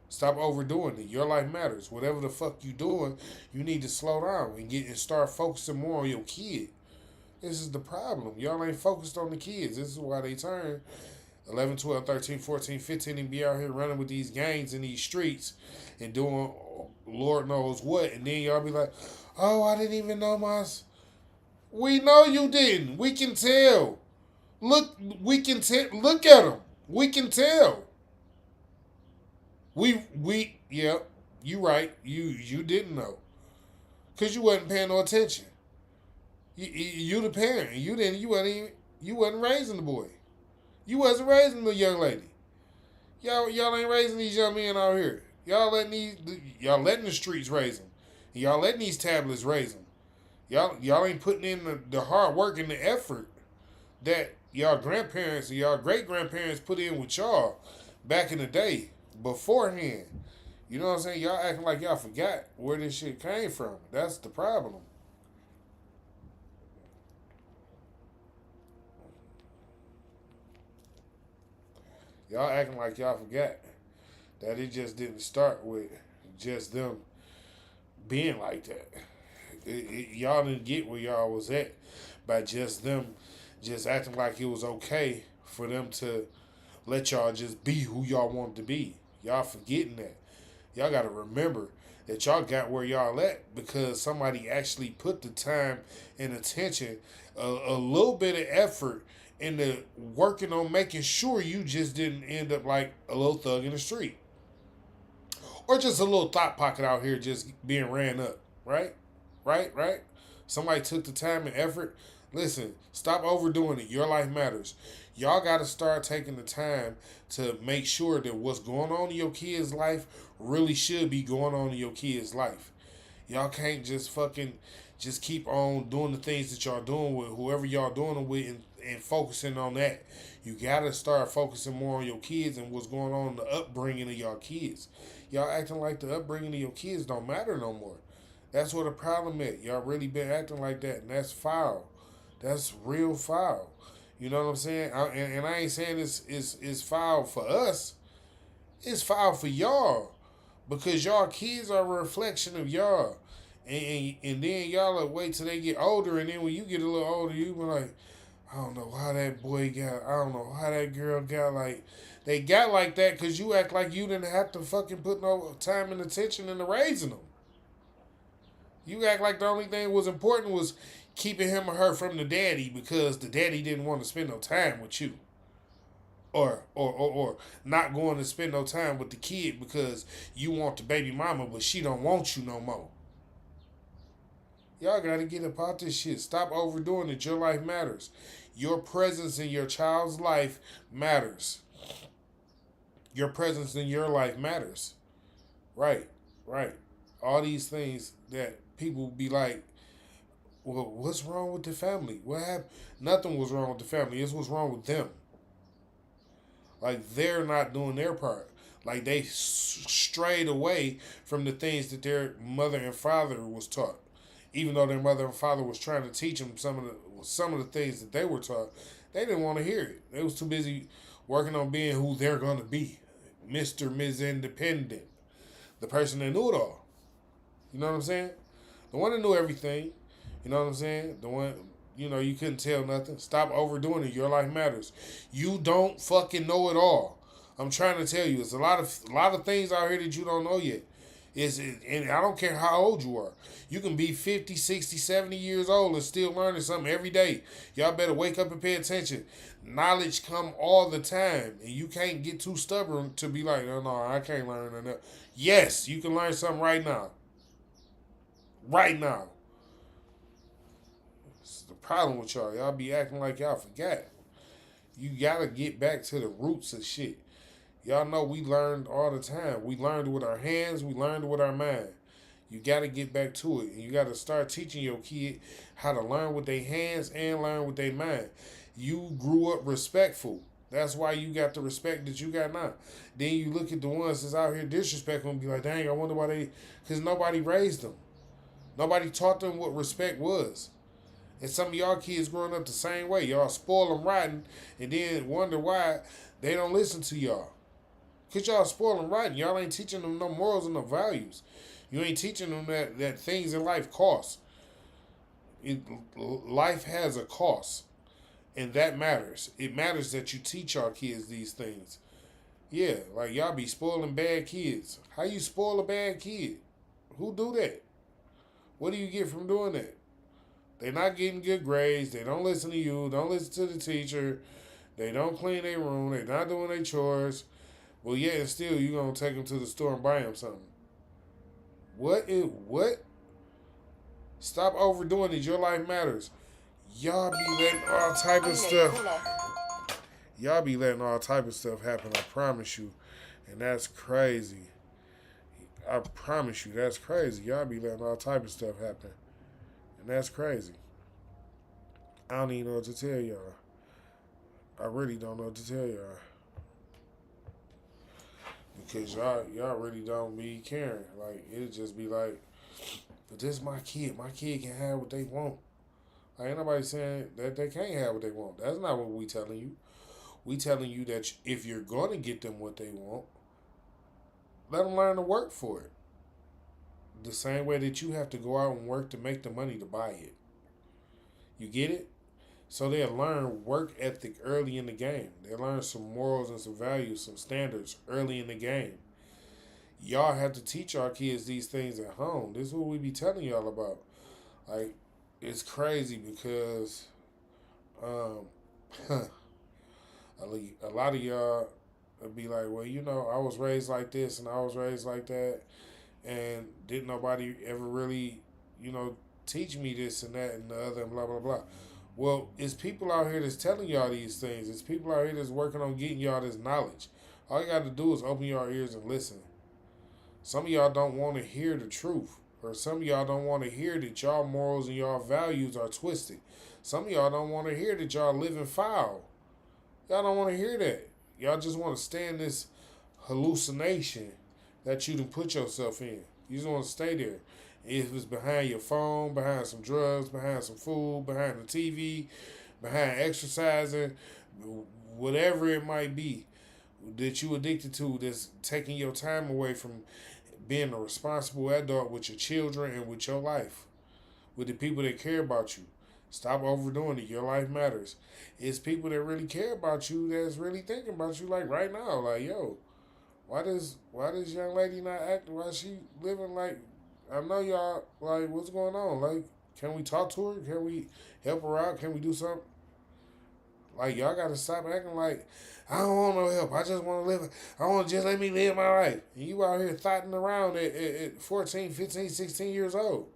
Stop overdoing it. Your life matters. Whatever the fuck you doing, you need to slow down and start focusing more on your kid. This is the problem. Y'all ain't focused on the kids. This is why they turn 11, 12, 13, 14, 15 and be out here running with these gangs in these streets and doing Lord knows what. And then y'all be like, oh, I didn't even know my... We know you didn't. We can tell. Look, we can tell. Look at them. We can tell. Yeah, you right. You didn't know. Because you wasn't paying no attention. You the parent. You wasn't raising the boy. You wasn't raising the young lady. Y'all ain't raising these young men out here. Y'all letting the streets raise them. Y'all letting these tablets raise them. Y'all ain't putting in the hard work and the effort that y'all grandparents and y'all great grandparents put in with y'all back in the day beforehand. You know what I'm saying? Y'all acting like y'all forgot where this shit came from. That's the problem. Y'all acting like y'all forgot that it just didn't start with just them being like that. Y'all didn't get where y'all was at by just them just acting like it was okay for them to let y'all just be who y'all want to be. Y'all forgetting that. Y'all got to remember that y'all got where y'all at because somebody actually put the time and attention, a little bit of effort into working on making sure you just didn't end up like a little thug in the street. Or just a little thought pocket out here just being ran up. Right? Right? Somebody took the time and effort. Listen, stop overdoing it. Your life matters. Y'all got to start taking the time to make sure that what's going on in your kid's life really should be going on in your kid's life. Y'all can't just fucking just keep on doing the things that y'all doing with whoever y'all doing them with and focusing on that. You gotta start focusing more on your kids and what's going on in the upbringing of y'all kids. Y'all acting like the upbringing of your kids don't matter no more. That's what the problem is. Y'all really been acting like that, and that's foul. That's real foul. You know what I'm saying? And I ain't saying it's foul for us. It's foul for y'all because y'all kids are a reflection of y'all. And then y'all like, wait till they get older, and then when you get a little older, you be like, I don't know how that boy got, I don't know how that girl got like, they got like that because you act like you didn't have to fucking put no time and attention into raising them. You act like the only thing was important was keeping him or her from the daddy because the daddy didn't want to spend no time with you. Or not going to spend no time with the kid because you want the baby mama but she don't want you no more. Y'all gotta get up out this shit. Stop overdoing it. Your life matters. Your presence in your child's life matters. Your presence in your life matters. Right, right. All these things that people be like, well, what's wrong with the family? What happened? Nothing was wrong with the family. It's what's wrong with them. Like they're not doing their part. Like they strayed away from the things that their mother and father was taught. Even though their mother and father was trying to teach them some of the things that they were taught, they didn't want to hear it. They was too busy working on being who they're gonna be, Mr. Ms. Independent, the person that knew it all. You know what I'm saying? The one that knew everything. You know what I'm saying? The one, you couldn't tell nothing. Stop overdoing it. Your life matters. You don't fucking know it all. I'm trying to tell you, it's a lot of things out here that you don't know yet. And I don't care how old you are. You can be 50, 60, 70 years old and still learning something every day. Y'all better wake up and pay attention. Knowledge come all the time. And you can't get too stubborn to be like, no, I can't learn enough. Yes, you can learn something right now. Right now. It's the problem with y'all. Y'all be acting like y'all forgot. You gotta get back to the roots of shit. Y'all know we learned all the time. We learned with our hands. We learned with our mind. You got to get back to it. And you got to start teaching your kid how to learn with their hands and learn with their mind. You grew up respectful. That's why you got the respect that you got now. Then you look at the ones that's out here disrespectful and be like, dang, I wonder why they... Because nobody raised them. Nobody taught them what respect was. And some of y'all kids growing up the same way. Y'all spoil them rotten and then wonder why they don't listen to y'all. Because y'all spoil them rotten. Y'all ain't teaching them no morals and no values. You ain't teaching them that things in life cost. Life has a cost. And that matters. It matters that you teach our kids these things. Yeah, like y'all be spoiling bad kids. How you spoil a bad kid? Who do that? What do you get from doing that? They're not getting good grades. They don't listen to you. Don't listen to the teacher. They don't clean their room. They're not doing their chores. Well, yeah, and still you gonna take them to the store and buy them something. What? Stop overdoing it. Your life matters. Y'all be letting all type of stuff. Y'all be letting all type of stuff happen. I promise you, and that's crazy. I promise you, that's crazy. Y'all be letting all type of stuff happen, and that's crazy. I don't even know what to tell y'all. I really don't know what to tell y'all. Because y'all really don't be caring. Like, it'll just be like, but this is my kid. My kid can have what they want. Like, ain't nobody saying that they can't have what they want. That's not what we telling you. We telling you that if you're going to get them what they want, let them learn to work for it. The same way that you have to go out and work to make the money to buy it. You get it? So they'll learn work ethic early in the game. They'll learn some morals and some values, some standards early in the game. Y'all have to teach our kids these things at home. This is what we be telling y'all about. Like, it's crazy because a lot of y'all would be like, well, I was raised like this and I was raised like that. And didn't nobody ever really, teach me this and that and the other and blah, blah, blah. Well, it's people out here that's telling y'all these things. It's people out here that's working on getting y'all this knowledge. All you got to do is open your ears and listen. Some of y'all don't want to hear the truth. Or some of y'all don't want to hear that y'all morals and y'all values are twisted. Some of y'all don't want to hear that y'all living foul. Y'all don't want to hear that. Y'all just want to stay in this hallucination that you done put yourself in. You just want to stay there. If it's behind your phone, behind some drugs, behind some food, behind the TV, behind exercising, whatever it might be that you addicted to that's taking your time away from being a responsible adult with your children and with your life, with the people that care about you. Stop overdoing it. Your life matters. It's people that really care about you that's really thinking about you like right now. Like, yo, why this young lady not acting? Why she living like I know y'all like what's going on? Like, can we talk to her? Can we help her out? Can we do something? Like y'all gotta stop acting like I don't want no help. I just want to live. I want to just let me live my life. And you out here thotting around at 14, 15, 16 years old.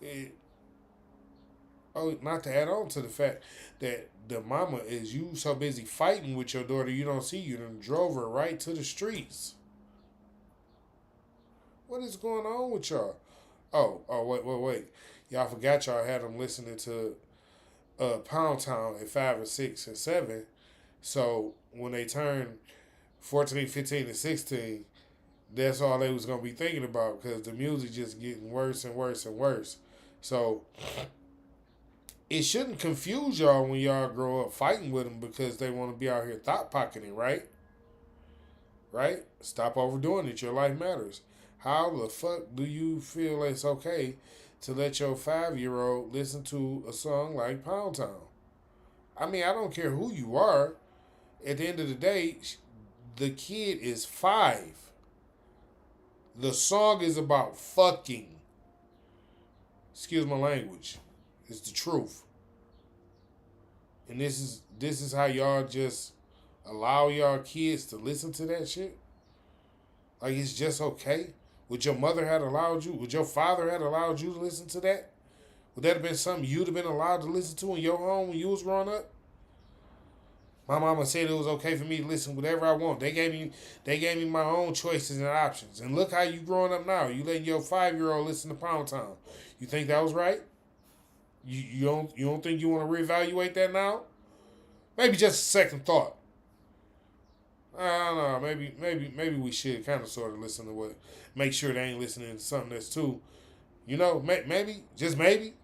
It, oh, not to add on to the fact that the mama is you so busy fighting with your daughter you don't see you done drove her right to the streets. What is going on with y'all? Wait. Y'all forgot y'all had them listening to Pound Town at 5 and 6 and 7. So when they turned 14, 15, and 16, that's all they was going to be thinking about because the music just getting worse and worse and worse. So it shouldn't confuse y'all when y'all grow up fighting with them because they want to be out here thought pocketing, right? Right? Stop overdoing it. Your life matters. How the fuck do you feel it's okay to let your 5-year-old listen to a song like Pound Town? I mean, I don't care who you are. At the end of the day, the kid is 5. The song is about fucking. Excuse my language. It's the truth. And this is how y'all just allow y'all kids to listen to that shit? Like it's just okay? Would your mother have allowed you? Would your father have allowed you to listen to that? Would that have been something you'd have been allowed to listen to in your home when you was growing up? My mama said it was okay for me to listen to whatever I want. They gave me my own choices and options. And look how you growing up now. You letting your 5-year-old listen to Pound Town. You think that was right? You don't think you want to reevaluate that now? Maybe just a second thought. I don't know. Maybe we should kind of sort of listen to what. Make sure they ain't listening to something that's too. Maybe just maybe.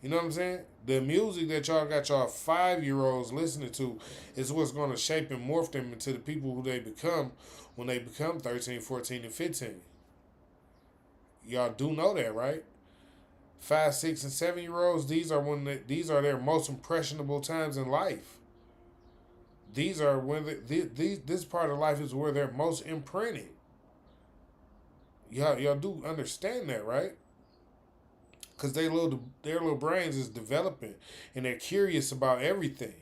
You know what I'm saying? The music that y'all got y'all 5-year-olds listening to is what's going to shape and morph them into the people who they become when they become 13, 14, and 15. Y'all do know that, right? 5, 6, and 7-year-olds, these are their most impressionable times in life. These are when this part of life is where they're most imprinted. Y'all do understand that, right? Because their little brains is developing and they're curious about everything.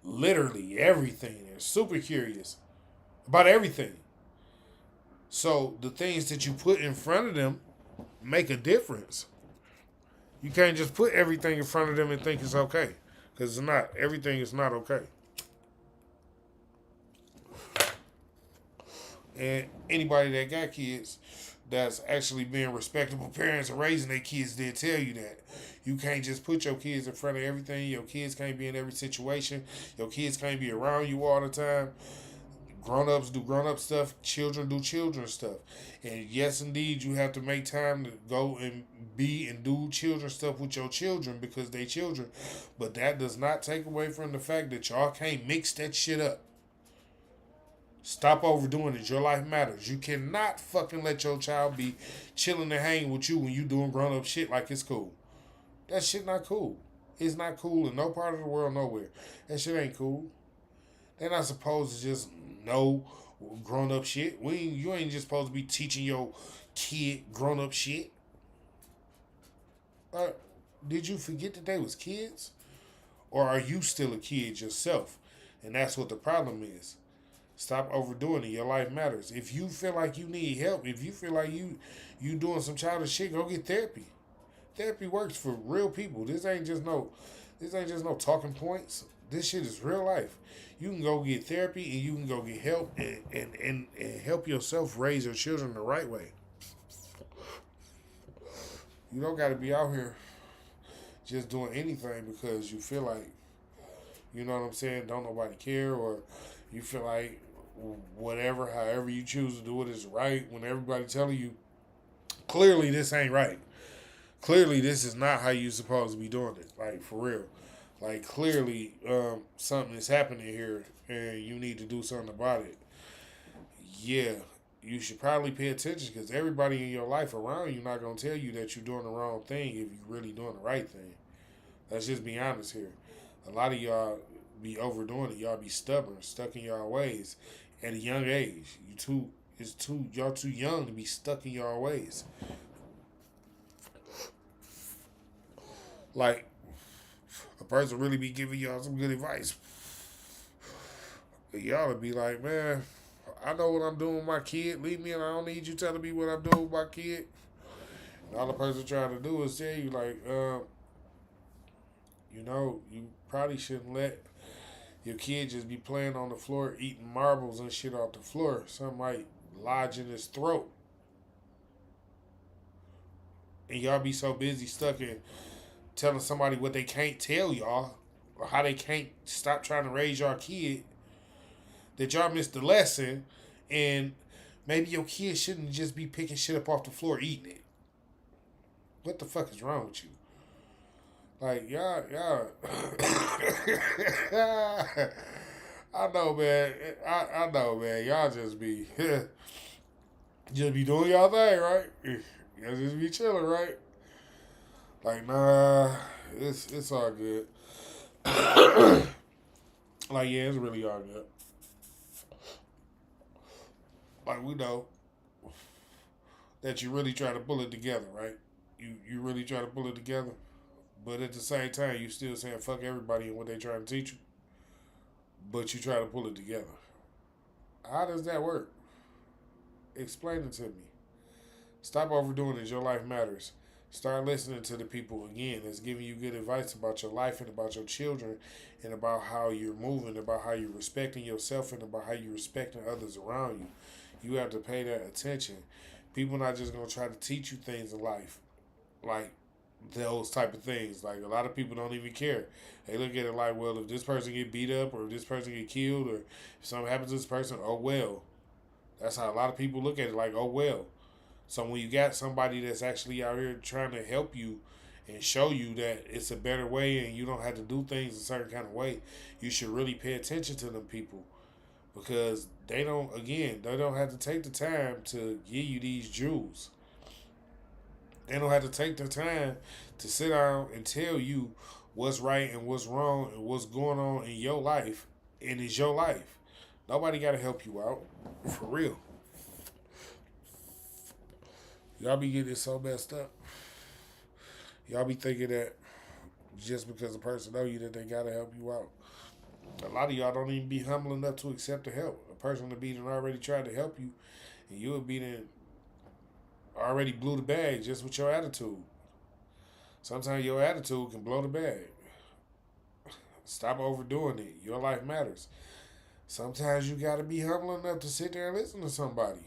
Literally everything. They're super curious about everything. So the things that you put in front of them make a difference. You can't just put everything in front of them and think it's okay. Because it's not. Everything is not okay. And anybody that got kids that's actually being respectable parents and raising their kids, they'll tell you that. You can't just put your kids in front of everything. Your kids can't be in every situation. Your kids can't be around you all the time. Grown-ups do grown-up stuff. Children do children stuff. And yes, indeed, you have to make time to go and be and do children stuff with your children because they children. But that does not take away from the fact that y'all can't mix that shit up. Stop overdoing it. Your life matters. You cannot fucking let your child be chilling and hanging with you when you doing grown-up shit like it's cool. That shit not cool. It's not cool in no part of the world, nowhere. That shit ain't cool. They're not supposed to just know grown-up shit. You ain't just supposed to be teaching your kid grown-up shit. Did you forget that they was kids? Or are you still a kid yourself? And that's what the problem is. Stop overdoing it. Your life matters. If you feel like you need help, if you feel like you doing some childish shit, go get therapy. Therapy works for real people. This ain't just no This ain't just no talking points. This shit is real life. You can go get therapy and you can go get help and help yourself raise your children the right way. You don't got to be out here just doing anything because you feel like, you know what I'm saying, don't nobody care, or you feel like whatever, however you choose to do it is right when everybody telling you clearly this ain't right. Clearly this is not how you supposed to be doing it. Like for real. Like clearly something is happening here and you need to do something about it. Yeah, you should probably pay attention because everybody in your life around you not gonna tell you that you're doing the wrong thing if you're really doing the right thing. Let's just be honest here. A lot of y'all be overdoing it. Y'all be stubborn, stuck in y'all ways at a young age. Y'all too young to be stuck in y'all ways. Like a person really be giving y'all some good advice. Y'all would be like, man, I know what I'm doing with my kid. Leave me and I don't need you telling me what I'm doing with my kid. And all the person trying to do is tell you like, you probably shouldn't let your kid just be playing on the floor, eating marbles and shit off the floor. Something might lodge in his throat. And y'all be so busy stuck in telling somebody what they can't tell y'all or how they can't stop trying to raise your kid that y'all missed the lesson and maybe your kid shouldn't just be picking shit up off the floor eating it. What the fuck is wrong with you? Like y'all I know man. I know man. Y'all just be just be doing y'all thing, right? Y'all just be chilling, right? Like nah, it's all good. Like yeah, it's really all good. Like we know that you really try to pull it together, right? You really try to pull it together, but at the same time you still saying fuck everybody and what they trying to teach you, but you try to pull it together. How does that work? Explain it to me. Stop overdoing it. Your life matters. Start listening to the people again that's giving you good advice about your life and about your children and about how you're moving, about how you're respecting yourself and about how you're respecting others around you. You have to pay that attention. People not just gonna try to teach you things in life, like those type of things. Like a lot of people don't even care. They look at it like, well, if this person get beat up or if this person get killed or if something happens to this person, oh well. That's how a lot of people look at it, like, oh well. So when you got somebody that's actually out here trying to help you and show you that it's a better way and you don't have to do things a certain kind of way, you should really pay attention to them people because they don't have to take the time to give you these jewels. They don't have to take the time to sit down and tell you what's right and what's wrong and what's going on in your life and it's your life. Nobody got to help you out. For real. Y'all be getting so messed up. Y'all be thinking that just because a person know you that they got to help you out. A lot of y'all don't even be humble enough to accept the help. A person to be done already tried to help you and you would be done already blew the bag just with your attitude. Sometimes your attitude can blow the bag. Stop overdoing it. Your life matters. Sometimes you gotta be humble enough to sit there and listen to somebody.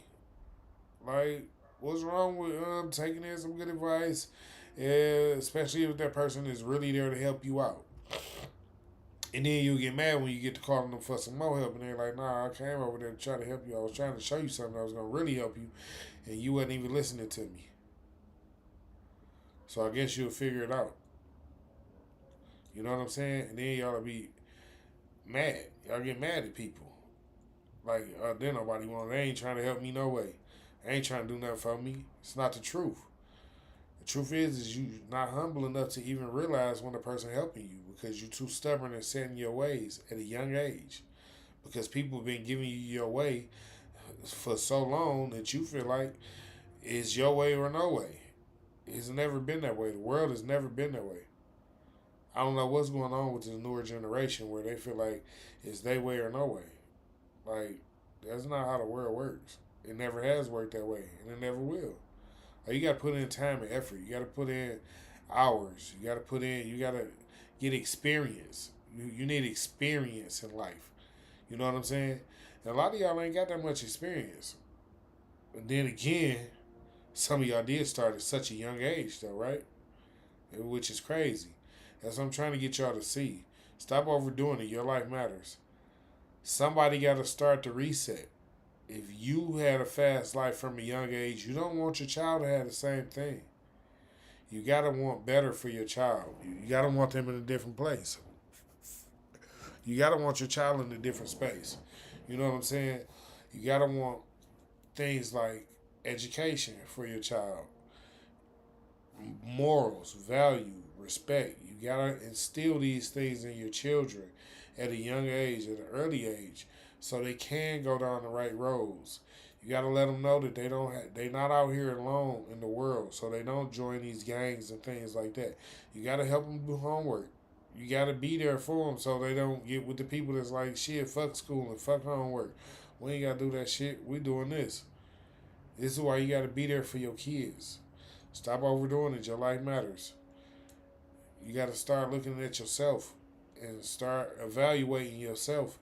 Like, what's wrong with taking in some good advice, especially if that person is really there to help you out. And then you get mad when you get to calling them for some more help, and they're like, "Nah, I came over there to try to help you. I was trying to show you something that was gonna really help you, and you wasn't even listening to me." So I guess you'll figure it out. You know what I'm saying? And then y'all be mad. Y'all get mad at people. Like, then nobody want. They ain't trying to help me no way. They ain't trying to do nothing for me. It's not the truth. The truth is you not humble enough to even realize when a person helping you because you're too stubborn and set in your ways at a young age. Because people have been giving you your way for so long that you feel like it's your way or no way. It's never been that way. The world has never been that way. I don't know what's going on with this newer generation where they feel like it's their way or no way. Like, that's not how the world works. It never has worked that way, and it never will. Like, you got to put in time and effort. You got to put in hours. You got to get experience. You need experience in life. You know what I'm saying? And a lot of y'all ain't got that much experience. And then again, some of y'all did start at such a young age, though, right? Which is crazy. That's what I'm trying to get y'all to see. Stop overdoing it. Your life matters. Somebody got to start the reset. If you had a fast life from a young age, you don't want your child to have the same thing. You got to want better for your child. You got to want them in a different place. You got to want your child in a different space. You know what I'm saying? You got to want things like education for your child, morals, value, respect. You got to instill these things in your children at a young age, at an early age, so they can go down the right roads. You got to let them know that they not out here alone in the world, so they don't join these gangs and things like that. You got to help them do homework. You got to be there for them so they don't get with the people that's like, shit, fuck school and fuck homework. We ain't got to do that shit. We doing this. This is why you got to be there for your kids. Stop overdoing it. Your life matters. You got to start looking at yourself and start evaluating yourself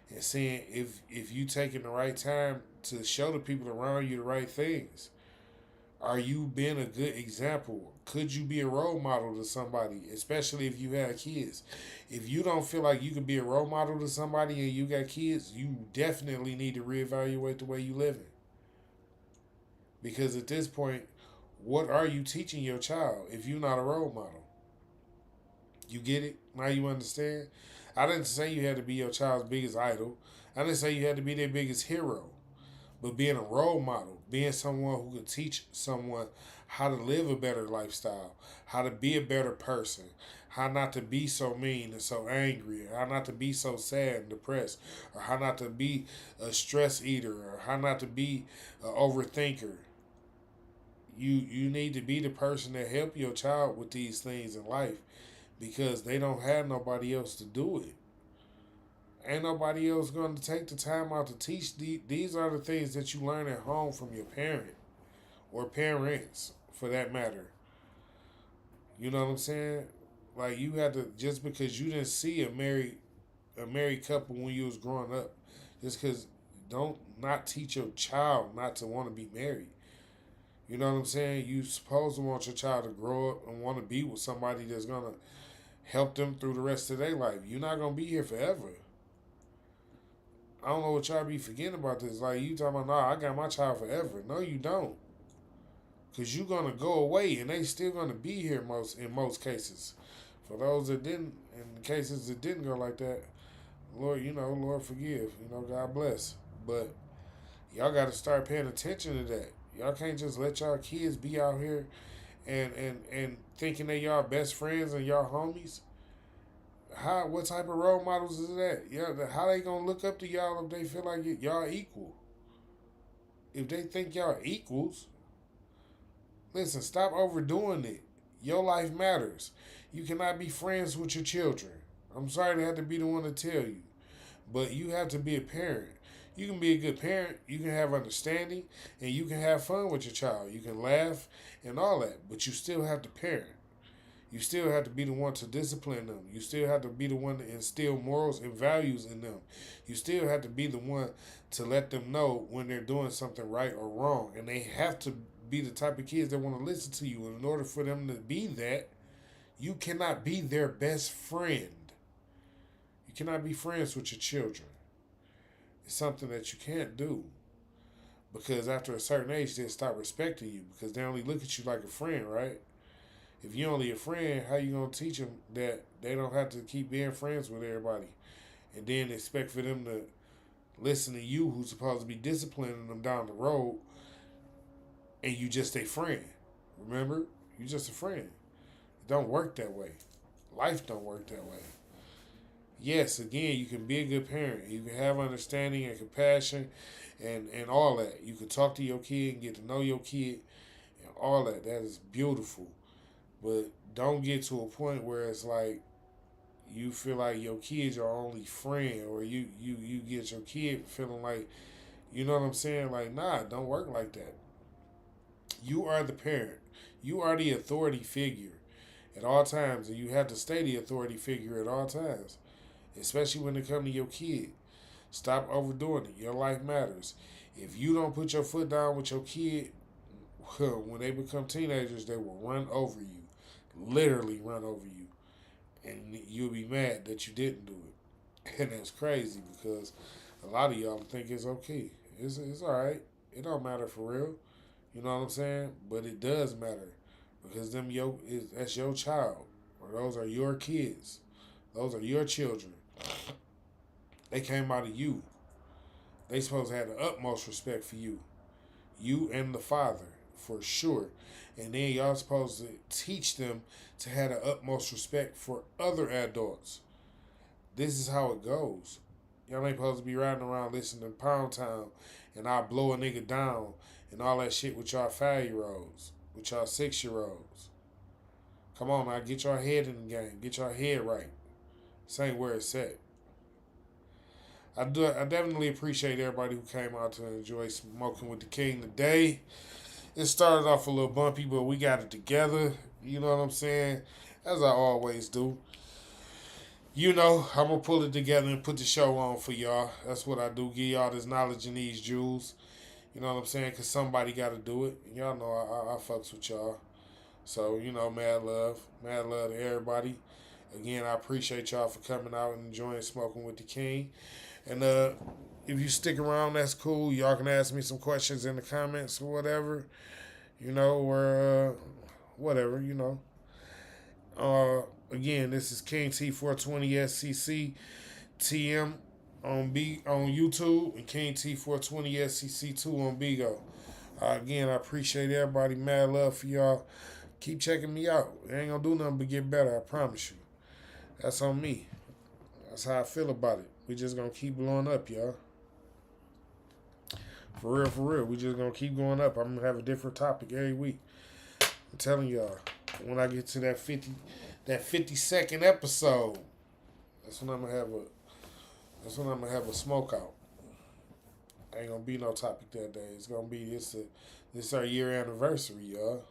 and seeing if you taking the right time to show the people around you the right things. Are you being a good example? Could you be a role model to somebody, especially if you have kids? If you don't feel like you can be a role model to somebody and you got kids, you definitely need to reevaluate the way you living. Because at this point, what are you teaching your child if you're not a role model? You get it? Now you understand? I didn't say you had to be your child's biggest idol. I didn't say you had to be their biggest hero. But being a role model, being someone who can teach someone how to live a better lifestyle, how to be a better person, how not to be so mean and so angry, how not to be so sad and depressed, or how not to be a stress eater, or how not to be an overthinker. You need to be the person that help your child with these things in life because they don't have nobody else to do it. Ain't nobody else going to take the time out to teach. These are the things that you learn at home from your parent or parents, for that matter. You know what I'm saying? Like you had to, just because you didn't see a married couple when you was growing up, just because don't not teach your child not to want to be married. You know what I'm saying? You supposed to want your child to grow up and want to be with somebody that's gonna help them through the rest of their life. You're not gonna be here forever. I don't know what y'all be forgetting about this. Like you talking about, nah, I got my child forever. No, you don't, cause you gonna go away and they still gonna be here in most cases. For those that didn't, in the cases that didn't go like that, Lord, Lord forgive. God bless. But y'all got to start paying attention to that. Y'all can't just let y'all kids be out here and thinking they y'all best friends and y'all homies. What type of role models is that? Yeah, how they gonna look up to y'all if they feel like y'all equal? If they think y'all equals, listen, stop overdoing it. Your life matters. You cannot be friends with your children. I'm sorry to have to be the one to tell you, but you have to be a parent. You can be a good parent, you can have understanding, and you can have fun with your child. You can laugh and all that, but you still have to parent. You still have to be the one to discipline them. You still have to be the one to instill morals and values in them. You still have to be the one to let them know when they're doing something right or wrong. And they have to be the type of kids that want to listen to you. And in order for them to be that, you cannot be their best friend. You cannot be friends with your children. It's something that you can't do. Because after a certain age, they stop respecting you because they only look at you like a friend, right? If you're only a friend, how you gonna teach them that they don't have to keep being friends with everybody, and then expect for them to listen to you, who's supposed to be disciplining them down the road, and you just a friend? Remember, you just a friend. It don't work that way. Life don't work that way. Yes, again, you can be a good parent. You can have understanding and compassion, and all that. You can talk to your kid and get to know your kid, and all that. That is beautiful. But don't get to a point where it's like you feel like your kid's your only friend, or you get your kid feeling like, you know what I'm saying? Like, nah, don't work like that. You are the parent. You are the authority figure. at all times, and you have to stay the authority figure at all times, especially when it comes to your kid. Stop overdoing it. Your life matters. If you don't put your foot down with your kid, when they become teenagers, they will run over you, literally run over you, and you'll be mad that you didn't do it. And that's crazy because a lot of y'all think it's okay. It's all right. It don't matter for real. You know what I'm saying? But it does matter because that's your child, or those are your kids. Those are your children. They came out of you. They supposed to have the utmost respect for you. You and the father, for sure. And then y'all supposed to teach them to have the utmost respect for other adults. This is how it goes. Y'all ain't supposed to be riding around listening to Pound Town and I'll blow a nigga down and all that shit with y'all 5-year-olds, with y'all 6-year-olds. Come on, man, get your head in the game. Get your head right. This ain't where it's at. I definitely appreciate everybody who came out to enjoy Smoking with the King today. It started off a little bumpy, but we got it together. You know what I'm saying? As I always do. You know, I'm going to pull it together and put the show on for y'all. That's what I do. Give y'all this knowledge and these jewels. You know what I'm saying? Because somebody got to do it. Y'all know I fucks with y'all. So, you know, mad love. Mad love to everybody. Again, I appreciate y'all for coming out and enjoying Smoking with the King. And if you stick around, that's cool. Y'all can ask me some questions in the comments or whatever. You know, or whatever, you know. Again, this is King T420 SCC TM on YouTube and King T420 SCC2 on Bigo. Again, I appreciate everybody. Mad love for y'all. Keep checking me out. It ain't gonna do nothing but get better, I promise you. That's on me. That's how I feel about it. We just gonna keep blowing up, y'all. For real. We just gonna keep going up. I'm gonna have a different topic every week. I'm telling y'all. When I get to that 52nd episode, that's when I'm gonna have a smoke out. Ain't gonna be no topic that day. It's gonna be this our year anniversary, y'all.